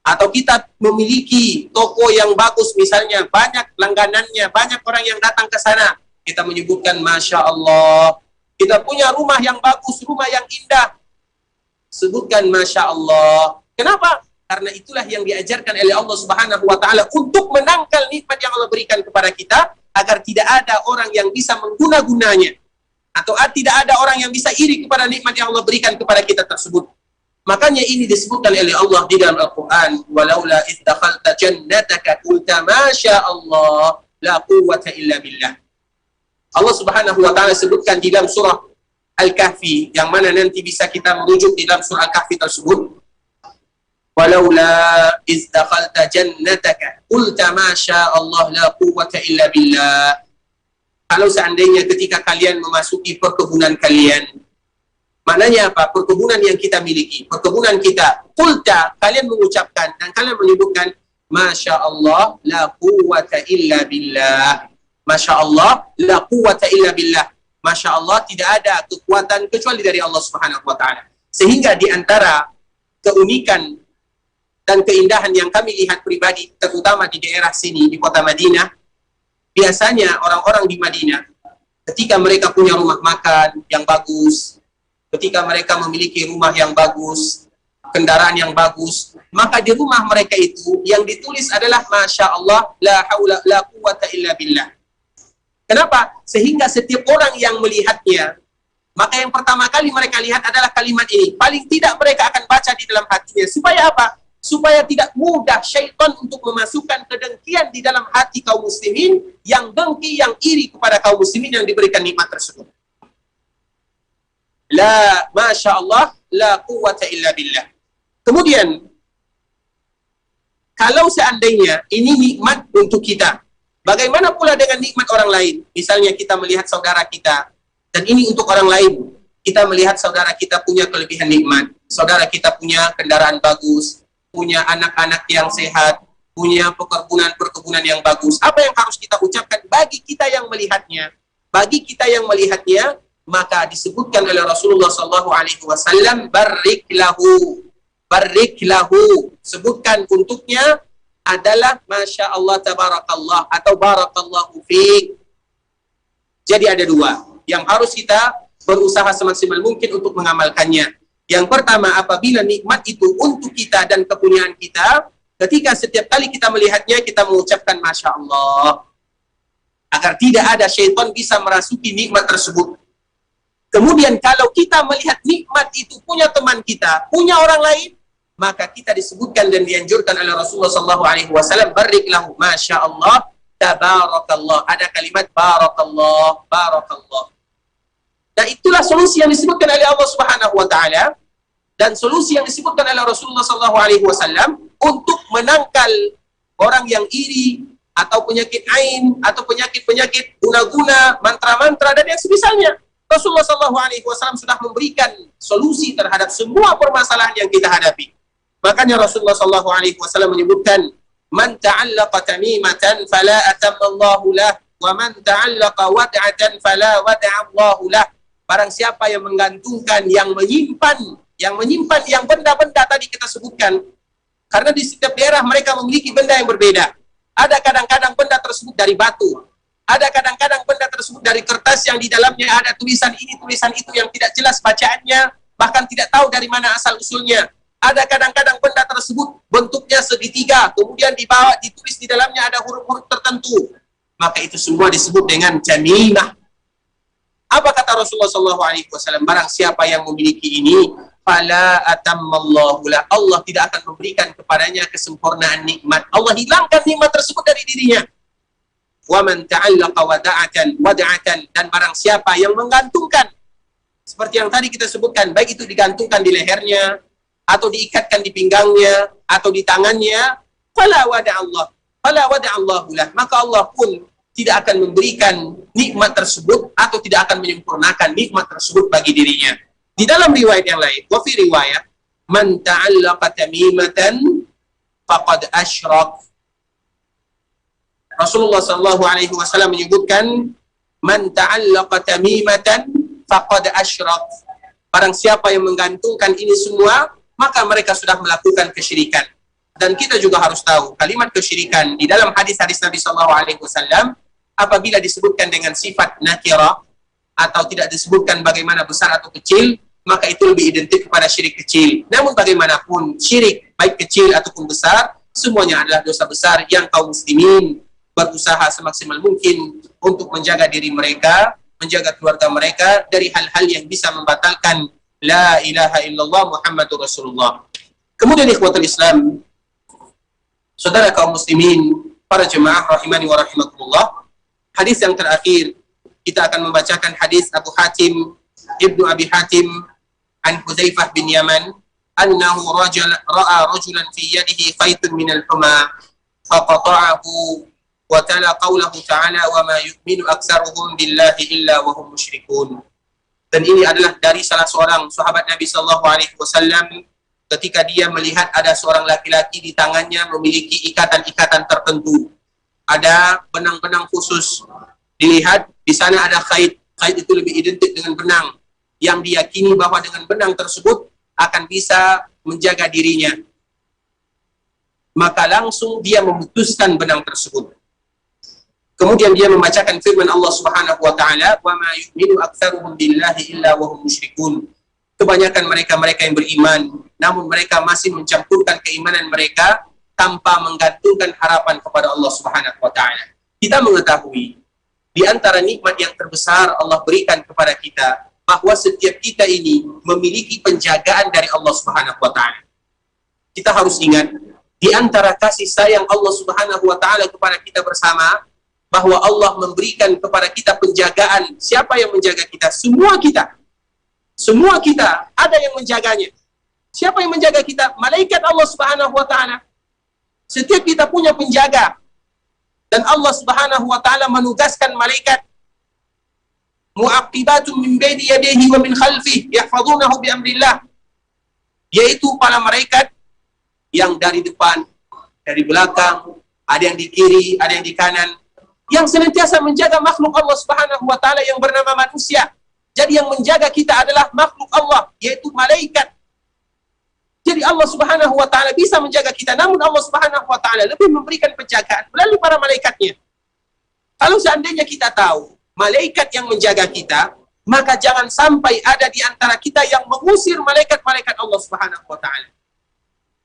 [SPEAKER 1] Atau kita memiliki toko yang bagus, misalnya banyak langganannya, banyak orang yang datang ke sana, kita menyebutkan Masya Allah. Kita punya rumah yang bagus, rumah yang indah, sebutkan Masya Allah. Kenapa? Karena itulah yang diajarkan oleh Allah Subhanahu wa Ta'ala untuk menangkal nikmat yang Allah berikan kepada kita, agar tidak ada orang yang bisa mengguna-gunanya, atau tidak ada orang yang bisa iri kepada nikmat yang Allah berikan kepada kita tersebut. Makanya ini disebutkan oleh Allah di dalam Al-Quran, walaula idh dakhalta jannataka qulta ma syaa Allah la quwwata illa billah. Allah Subhanahu wa Ta'ala sebutkan di dalam surah Al-Kahfi, yang mana nanti bisa kita merujuk di dalam surah Al-Kahfi tersebut. Walaula idh dakhalta jannataka qulta ma syaa Allah la quwwata illa billah. Kalau seandainya ketika kalian memasuki perkebunan kalian, maknanya apa? Perkebunan yang kita miliki, perkebunan kita. Qulta, kalian mengucapkan dan kalian menyebutkan Masya Allah la quwwata illa billah. Masya Allah la quwwata illa billah. Masya Allah, tidak ada kekuatan kecuali dari Allah Subhanahu wa Ta'ala. Sehingga di antara keunikan dan keindahan yang kami lihat pribadi, terutama di daerah sini, di kota Madinah, biasanya orang-orang di Madinah, ketika mereka punya rumah makan yang bagus, ketika mereka memiliki rumah yang bagus, kendaraan yang bagus, maka di rumah mereka itu yang ditulis adalah Masya Allah la haula la quwwata illa billah. Kenapa? Sehingga setiap orang yang melihatnya, maka yang pertama kali mereka lihat adalah kalimat ini. Paling tidak mereka akan baca di dalam hatinya. Supaya apa? Supaya tidak mudah syaitan untuk memasukkan kedengkian di dalam hati kaum muslimin, yang dengki, yang iri kepada kaum muslimin yang diberikan nikmat tersebut. La Masya Allah la quwwata illa billah. Kemudian, kalau seandainya ini nikmat untuk kita, bagaimana pula dengan nikmat orang lain? Misalnya kita melihat saudara kita, dan ini untuk orang lain. Kita melihat saudara kita punya kelebihan nikmat, saudara kita punya kendaraan bagus, punya anak-anak yang sehat, punya perkebunan yang bagus. Apa yang harus kita ucapkan bagi kita yang melihatnya? Bagi kita yang melihatnya, maka disebutkan oleh Rasulullah SAW, barik lahu, sebutkan untuknya adalah Masya Allah tabarakallah atau barakallahu fiik. Jadi ada dua yang harus kita berusaha semaksimal mungkin untuk mengamalkannya. Yang pertama, apabila nikmat itu untuk kita dan kepunyaan kita, ketika setiap kali kita melihatnya, kita mengucapkan Masya Allah, agar tidak ada syaitan bisa merasuki nikmat tersebut. Kemudian kalau kita melihat nikmat itu punya teman kita, punya orang lain, maka kita disebutkan dan dianjurkan oleh Rasulullah SAW, barik lahu Masya Allah tabarakallah. Ada kalimat barakallah, barakallah. Dan itulah solusi yang disebutkan oleh Allah Subhanahu wa Ta'ala, dan solusi yang disebutkan oleh Rasulullah SAW untuk menangkal orang yang iri, atau penyakit ain, atau penyakit-penyakit guna-guna, mantra-mantra, dan yang semisalnya. Rasulullah SAW sudah memberikan solusi terhadap semua permasalahan yang kita hadapi. Makanya Rasulullah SAW menyebutkan, man ta'allaqa tamimatan fala atammallahu lah, wa man ta'allaqa wad'atan fala wad'allahu lah. Barang siapa yang menggantungkan, yang menyimpan yang benda-benda tadi kita sebutkan, karena di setiap daerah mereka memiliki benda yang berbeda. Ada kadang-kadang benda tersebut dari batu, ada kadang-kadang benda tersebut dari kertas yang di dalamnya ada tulisan ini, tulisan itu yang tidak jelas bacaannya, bahkan tidak tahu dari mana asal-usulnya. Ada kadang-kadang benda tersebut bentuknya segitiga, kemudian dibawa, ditulis di dalamnya ada huruf-huruf tertentu. Maka itu semua disebut dengan jamimah. Apa kata Rasulullah SAW? Barang siapa yang memiliki ini, fala atammallahu lah, Allah tidak akan memberikan kepadanya kesempurnaan nikmat. Allah hilangkan nikmat tersebut dari dirinya. Wa man ta'allaqa wada'atan, dan barang siapa yang menggantungkan, seperti yang tadi kita sebutkan, baik itu digantungkan di lehernya, atau diikatkan di pinggangnya, atau di tangannya, fala wada'allahu lah, maka Allah pun tidak akan memberikan nikmat tersebut atau tidak akan menyempurnakan nikmat tersebut bagi dirinya. Di dalam riwayat yang lain, wa fi riwayat, man ta'allaqa tamimatan faqad asyrak. Rasulullah sallallahu alaihi wasallam menyebutkan, man ta'allaqa tamimatan faqad asyrak. Barang siapa yang menggantungkan ini semua, maka mereka sudah melakukan kesyirikan. Dan kita juga harus tahu kalimat kesyirikan di dalam hadis-hadis Nabi sallallahu alaihi wasallam apabila disebutkan dengan sifat nakirah atau tidak disebutkan bagaimana besar atau kecil, maka itu lebih identik kepada syirik kecil. Namun bagaimanapun syirik baik kecil ataupun besar, semuanya adalah dosa besar yang kaum muslimin berusaha semaksimal mungkin untuk menjaga diri mereka, menjaga keluarga mereka dari hal-hal yang bisa membatalkan la ilaha illallah Muhammadur Rasulullah. Kemudian ikhwatul Islam, saudara kaum muslimin, para jemaah rahimani wa rahimakumullah, hadis yang terakhir kita akan membacakan hadis Abu Hatim Ibnu Abi Hatim an Hudzaifah bin Yaman annahu ra'a rajulan fi yadihi khaytun min al-huma faqata'ahu wa tala qawlahu ta'ala wa ma yu'minu aktsaruhum billahi illa wa hum musyrikun. Dan ini adalah dari salah seorang sahabat Nabi sallallahu alaihi wasallam ketika dia melihat ada seorang laki-laki di tangannya memiliki ikatan-ikatan tertentu. Ada benang-benang khusus. Dilihat di sana ada khayt. Khayt itu lebih identik dengan benang, yang diyakini bahwa dengan benang tersebut akan bisa menjaga dirinya. Maka langsung dia memutuskan benang tersebut. Kemudian dia membacakan firman Allah Subhanahu wa taala, "Wa ma yu'minu aktsaruhum billahi illa wa hum musyrikun." Kebanyakan mereka-mereka yang beriman, namun mereka masih mencampurkan keimanan mereka tanpa menggantungkan harapan kepada Allah Subhanahu wa taala. Kita mengetahui di antara nikmat yang terbesar Allah berikan kepada kita bahwa setiap kita ini memiliki penjagaan dari Allah Subhanahu wa taala. Kita harus ingat di antara kasih sayang Allah Subhanahu wa taala kepada kita bersama bahwa Allah memberikan kepada kita penjagaan. Siapa yang menjaga kita? Semua kita. Semua kita ada yang menjaganya. Siapa yang menjaga kita? Malaikat Allah Subhanahu wa taala. Setiap kita punya penjaga. Dan Allah Subhanahu wa taala menugaskan malaikat mu'aqibatun min baini yadayhi wa min khalfihi yahfazunahu bi amrillah. Yaitu para malaikat yang dari depan, dari belakang, ada yang di kiri, ada yang di kanan, yang senantiasa menjaga makhluk Allah Subhanahu wa taala yang bernama manusia. Jadi yang menjaga kita adalah makhluk Allah, yaitu malaikat. Jadi Allah Subhanahu wa taala bisa menjaga kita, namun Allah Subhanahu wa taala lebih memberikan penjagaan melalui para malaikatnya. Kalau seandainya kita tahu malaikat yang menjaga kita, maka jangan sampai ada di antara kita yang mengusir malaikat-malaikat Allah Subhanahu wa taala.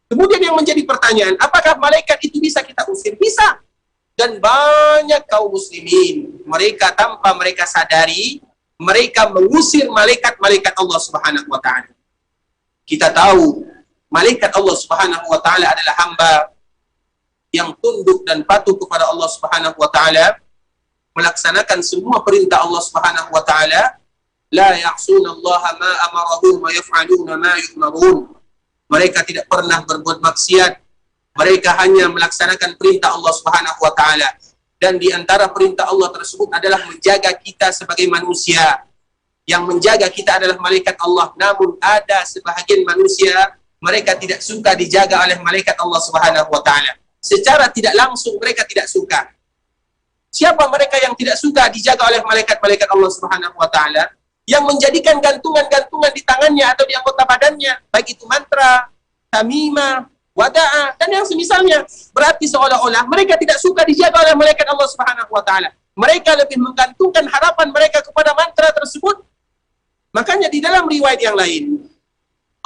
[SPEAKER 1] Kemudian yang menjadi pertanyaan, apakah malaikat itu bisa kita usir? Bisa. Dan banyak kaum muslimin, mereka tanpa mereka sadari, mereka mengusir malaikat-malaikat Allah Subhanahu wa taala. Kita tahu malaikat Allah Subhanahu wa taala adalah hamba yang tunduk dan patuh kepada Allah Subhanahu wa taala, melaksanakan semua perintah Allah Subhanahu wa taala. La ya'sunallaha ma amarahum wa yaf'aluna ma yu'marun. Mereka tidak pernah berbuat maksiat. Mereka hanya melaksanakan perintah Allah Subhanahu wa taala. Dan di antara perintah Allah tersebut adalah menjaga kita sebagai manusia. Yang menjaga kita adalah malaikat Allah. Namun ada sebahagian manusia, mereka tidak suka dijaga oleh malaikat Allah Subhanahu wa taala. Secara tidak langsung mereka tidak suka. Siapa mereka yang tidak suka dijaga oleh malaikat-malaikat Allah Subhanahu wa taala? Yang menjadikan gantungan-gantungan di tangannya atau di anggota badannya, baik itu mantra, tamimah, wada'ah, dan yang semisalnya. Berarti seolah-olah mereka tidak suka dijaga oleh malaikat Allah Subhanahu wa taala. Mereka lebih menggantungkan harapan mereka kepada mantra tersebut. Makanya di dalam riwayat yang lain,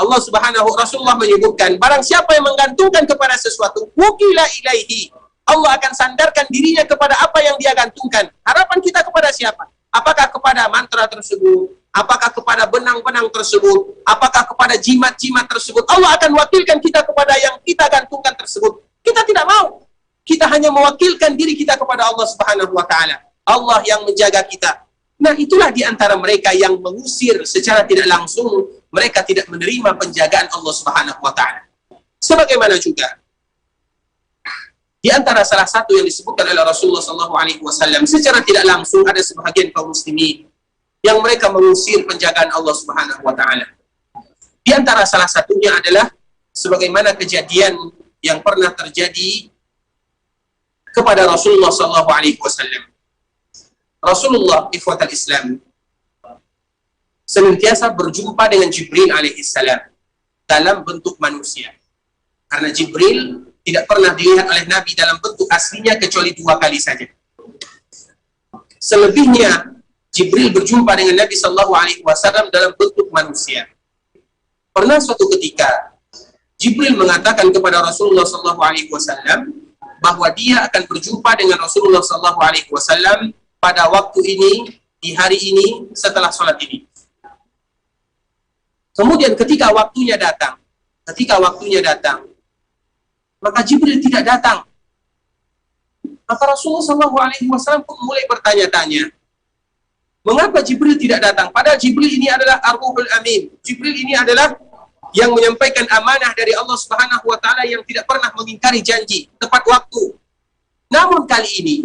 [SPEAKER 1] Allah Subhanahu Rasulullah menyebutkan, barang siapa yang menggantungkan kepada sesuatu, wukila ilaihi, Allah akan sandarkan dirinya kepada apa yang dia gantungkan. Harapan kita kepada siapa? Apakah kepada mantra tersebut? Apakah kepada benang-benang tersebut? Apakah kepada jimat-jimat tersebut? Allah akan wakilkan kita kepada yang kita gantungkan tersebut. Kita tidak mau. Kita hanya mewakilkan diri kita kepada Allah Subhanahu wa taala. Allah yang menjaga kita. Nah, itulah di antara mereka yang mengusir secara tidak langsung, mereka tidak menerima penjagaan Allah Subhanahu wa taala. Sebagaimana juga di Di antara salah satu yang disebutkan oleh Rasulullah SAW, secara tidak langsung ada sebahagian kaum muslimin yang mereka mengusir penjagaan Allah Subhanahu wa taala. Di antara salah satunya adalah sebagaimana kejadian yang pernah terjadi kepada Rasulullah SAW. Rasulullah ikhwatal Islam senantiasa berjumpa dengan Jibril alaihissalam dalam bentuk manusia. Karena Jibril tidak pernah dilihat oleh Nabi dalam bentuk aslinya kecuali 2 kali saja. Selebihnya Jibril berjumpa dengan Nabi Shallallahu Alaihi Wasallam dalam bentuk manusia. Pernah suatu ketika Jibril mengatakan kepada Rasulullah Shallallahu Alaihi Wasallam bahwa dia akan berjumpa dengan Rasulullah Shallallahu Alaihi Wasallam pada waktu ini, di hari ini, setelah sholat ini. Kemudian ketika waktunya datang, maka Jibril tidak datang. Maka Rasulullah SAW pun mulai bertanya-tanya, mengapa Jibril tidak datang? Padahal Jibril ini adalah Ar-Ruhul Amin. Jibril ini adalah yang menyampaikan amanah dari Allah Subhanahu wa taala yang tidak pernah mengingkari janji, tepat waktu. Namun kali ini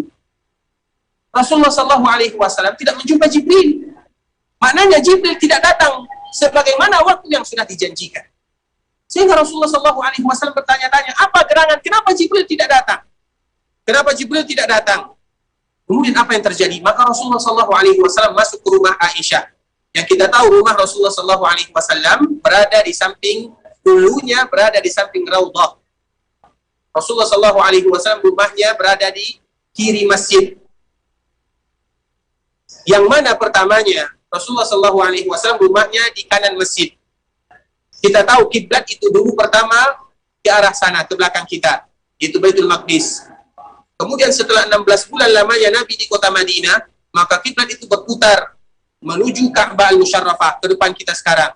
[SPEAKER 1] Rasulullah SAW tidak menjumpa Jibril. Maknanya Jibril tidak datang sebagaimana waktu yang sudah dijanjikan. Sehingga Rasulullah SAW bertanya-tanya, apa gerangan? Kenapa Jibril tidak datang? Kenapa Jibril tidak datang? Kemudian apa yang terjadi? Maka Rasulullah SAW masuk ke rumah Aisyah. Yang kita tahu rumah Rasulullah SAW berada di samping, dulunya berada di samping Raudhah. Rasulullah SAW rumahnya berada di kiri masjid. Yang mana pertamanya Rasulullah SAW rumahnya di kanan masjid. Kita tahu kiblat itu dulu pertama ke arah sana, ke belakang kita, yaitu Baitul Maqdis. Kemudian setelah 16 bulan lamanya Nabi di kota Madinah, maka kiblat itu berputar menuju Ka'bah Al-Musyarrafah, ke depan kita sekarang.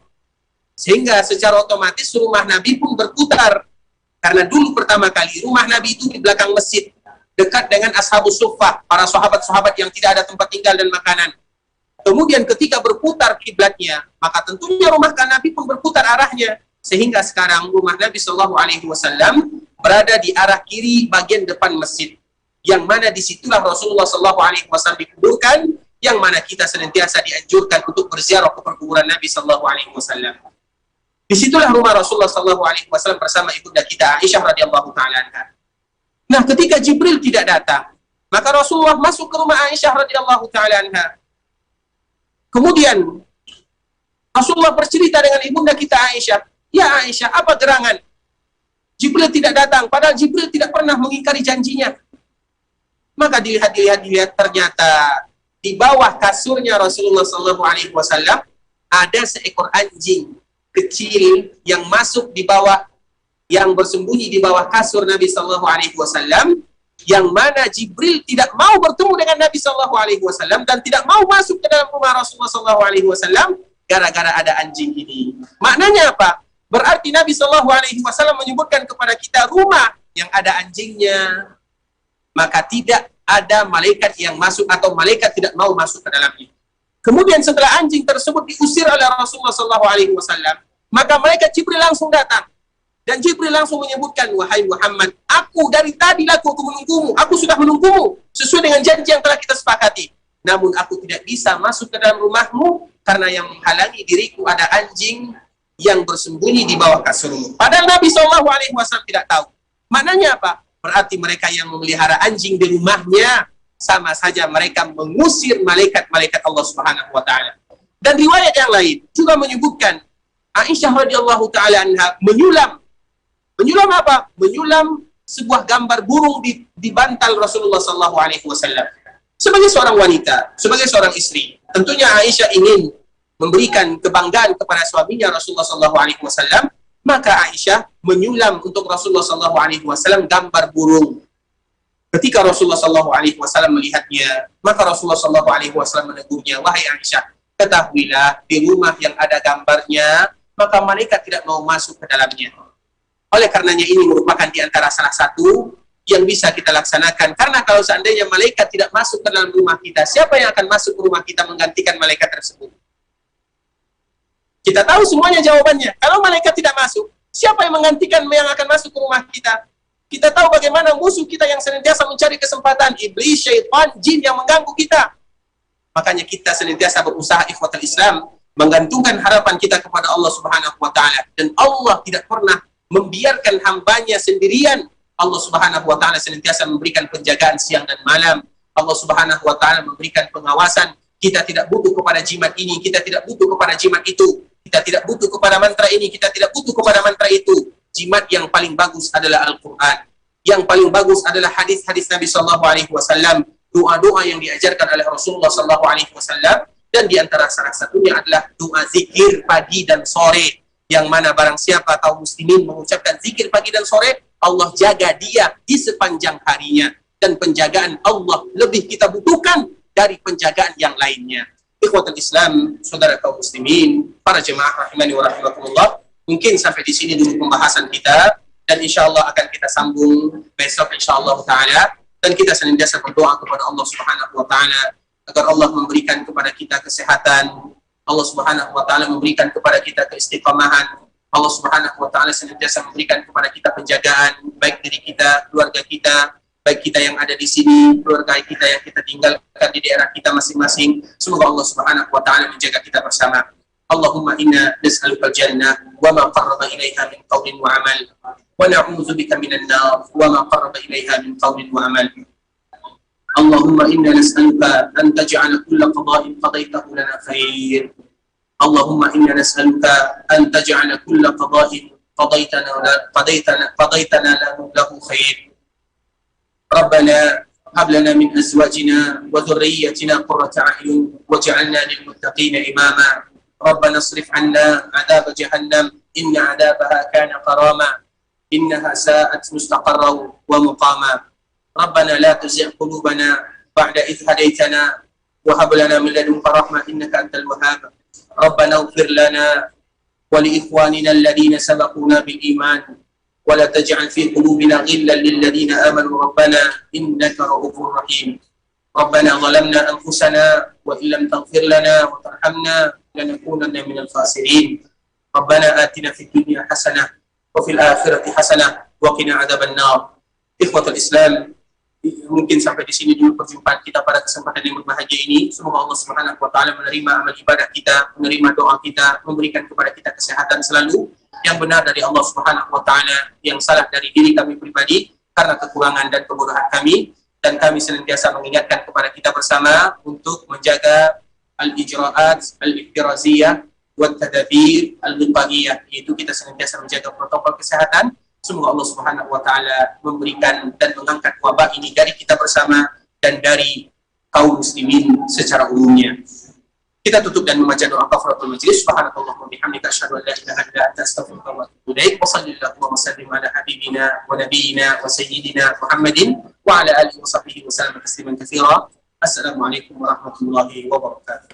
[SPEAKER 1] Sehingga secara otomatis rumah Nabi pun berputar. Karena dulu pertama kali rumah Nabi itu di belakang masjid, dekat dengan Ashabus Suffah, para sahabat-sahabat yang tidak ada tempat tinggal dan makanan. Kemudian ketika berputar kiblatnya, maka tentunya rumah Nabi pun berputar arahnya. Sehingga sekarang rumah Nabi SAW berada di arah kiri bagian depan masjid. Yang mana disitulah Rasulullah SAW dikuburkan, yang mana kita senantiasa dianjurkan untuk berziarah ke perkuburan Nabi SAW. Disitulah rumah Rasulullah SAW bersama ibunda kita Aisyah radhiyallahu ta'ala anha. Nah, ketika Jibril tidak datang, maka Rasulullah masuk ke rumah Aisyah radhiyallahu ta'ala anha. Kemudian Rasulullah bercerita dengan ibunda kita Aisyah, ya Aisyah, apa gerangan? Jibril tidak datang, padahal Jibril tidak pernah mengingkari janjinya. Maka dilihat, ternyata di bawah kasurnya Rasulullah SAW ada seekor anjing kecil yang masuk di bawah, yang bersembunyi di bawah kasur Nabi SAW, yang mana Jibril tidak mau bertemu dengan Nabi SAW dan tidak mau masuk ke dalam rumah Rasulullah SAW gara-gara ada anjing ini. Maknanya apa? Berarti Nabi SAW menyebutkan kepada kita rumah yang ada anjingnya, maka tidak ada malaikat yang masuk atau malaikat tidak mau masuk ke dalamnya. Kemudian setelah anjing tersebut diusir oleh Rasulullah SAW, maka malaikat Jibril langsung datang. Dan Jibril langsung menyebutkan, wahai Muhammad, aku dari tadi aku menunggumu, aku sudah menunggumu, sesuai dengan janji yang telah kita sepakati. Namun aku tidak bisa masuk ke dalam rumahmu, karena yang menghalangi diriku ada anjing yang bersembunyi di bawah kasurmu. Padahal Nabi SAW tidak tahu. Maknanya apa? Berarti mereka yang memelihara anjing di rumahnya, sama saja mereka mengusir malaikat-malaikat Allah Subhanahu wa Ta'ala. Dan riwayat yang lain juga menyebutkan, Aisyah radhiyallahu ta'ala anha menyulam apa? Menyulam sebuah gambar burung di bantal Rasulullah SAW. Sebagai seorang wanita, sebagai seorang istri, tentunya Aisyah ingin memberikan kebanggaan kepada suaminya Rasulullah SAW. Maka Aisyah menyulam untuk Rasulullah SAW gambar burung. Ketika Rasulullah SAW melihatnya, maka Rasulullah SAW menegurnya, wahai Aisyah, ketahuilah di rumah yang ada gambarnya, maka malaikat tidak mau masuk ke dalamnya. Oleh karenanya ini merupakan di antara salah satu yang bisa kita laksanakan. Karena kalau seandainya malaikat tidak masuk ke dalam rumah kita, siapa yang akan masuk ke rumah kita menggantikan malaikat tersebut? Kita tahu semuanya jawabannya. Kalau malaikat tidak masuk, siapa yang menggantikan yang akan masuk ke rumah kita? Kita tahu bagaimana musuh kita yang senantiasa mencari kesempatan, iblis, syaitan, jin yang mengganggu kita. Makanya kita senantiasa berusaha ikhwatul Islam, menggantungkan harapan kita kepada Allah Subhanahu wa taala, dan Allah tidak pernah membiarkan hambanya sendirian. Allah Subhanahu wa taala senantiasa memberikan penjagaan siang dan malam. Allah Subhanahu wa taala memberikan pengawasan. Kita tidak butuh kepada jimat ini, kita tidak butuh kepada jimat itu. Kita tidak butuh kepada mantra ini, kita tidak butuh kepada mantra itu. Jimat yang paling bagus adalah Al-Quran. Yang paling bagus adalah hadis-hadis Nabi Sallallahu Alaihi Wasallam, doa-doa yang diajarkan oleh Rasulullah Sallallahu Alaihi Wasallam, dan di antara salah satunya adalah doa zikir pagi dan sore. Yang mana barang siapa kaum muslimin mengucapkan zikir pagi dan sore, Allah jaga dia di sepanjang harinya. Dan penjagaan Allah lebih kita butuhkan dari penjagaan yang lainnya. Ikhwatul Islam, saudara kaum muslimin, para jemaah rahimani wa rahimakumullah, mungkin sampai di sini dulu pembahasan kita, dan insya Allah akan kita sambung besok insya Allah ta'ala, dan kita senantiasa berdoa kepada Allah Subhanahu wa ta'ala agar Allah memberikan kepada kita kesehatan, Allah Subhanahu wa ta'ala memberikan kepada kita keistiqamahan, Allah Subhanahu wa ta'ala senantiasa memberikan kepada kita penjagaan, baik diri kita, keluarga kita, baik kita yang ada di sini, keluarga kita yang kita tinggalkan di daerah kita masing-masing. Semoga Allah Subhanahu wa ta'ala menjaga kita bersama. Allahumma inna nas'aluka al-jannah wa ma qarraba ilaiha min qawlin wa amal, wa na'udzu bika minan nar wa ma qarraba ilaiha min qawlin wa amal. Allahumma inna nas'aluka an taj'ala kulla qada'in qadaytahu lana khair. Allahumma inna nas'aluka an taj'ala kulla qada'in qadaytana lahu khair. Rabbana hab lana min azwajina wa dhurriyyatina qurrata a'yun waj'alna lil muttaqina imama. Rabbana asrif 'anna 'adab jahannam inna 'adabaha kana qarama innaha sa'at mustaqarra wa muqama. Rabbana la tuzigh qulubana ba'da idh hadaytana wa hab lana min ladunka rahmah innaka antal wahhab. Rabbana ighfir lana wa li ikhwanina alladhina sabaquna bil iman ولا تجعل في قلوبنا غلا للذين آمنوا ربنا إنك رؤوف رحيم. ربنا ظلمنا أنفسنا وإن لم تغفر لنا وترحمنا لنكونن من الخاسرين. ربنا آتنا في الدنيا حسنة وفي الآخرة حسنة وقنا عذاب النار. إخوة الإسلام, mungkin sampai di sini dulu perjumpaan kita pada kesempatan yang berbahagia ini. Semoga Allah Subhanahu wa taala menerima amal ibadah kita, menerima doa kita, memberikan kepada kita kesehatan selalu yang benar dari Allah Subhanahu wa taala, yang salah dari diri kami pribadi karena kekurangan dan kebodohan kami, dan kami senantiasa mengingatkan kepada kita bersama untuk menjaga al-ijra'at al-iftiraziyah wa tadabir al-wiqaiyah, yaitu kita senantiasa menjaga protokol kesehatan. Semoga Allah Subhanahu wa taala memberikan dan mengangkat wabah ini dari kita bersama dan dari kaum muslimin secara umumnya. Kita tutup dan membaca doa kafaratul majlis. Subhanakallahumma wa bihamdika asyhadu an la ilaha illa anta astaghfiruka wa atubu ilaik. Wa sallallahu wa sallim ala habibina wa nabiyyina wa sayyidina Muhammadin wa ala alihi wa sahbihi wa sallam tasliman katsira. Assalamualaikum warahmatullahi wabarakatuh.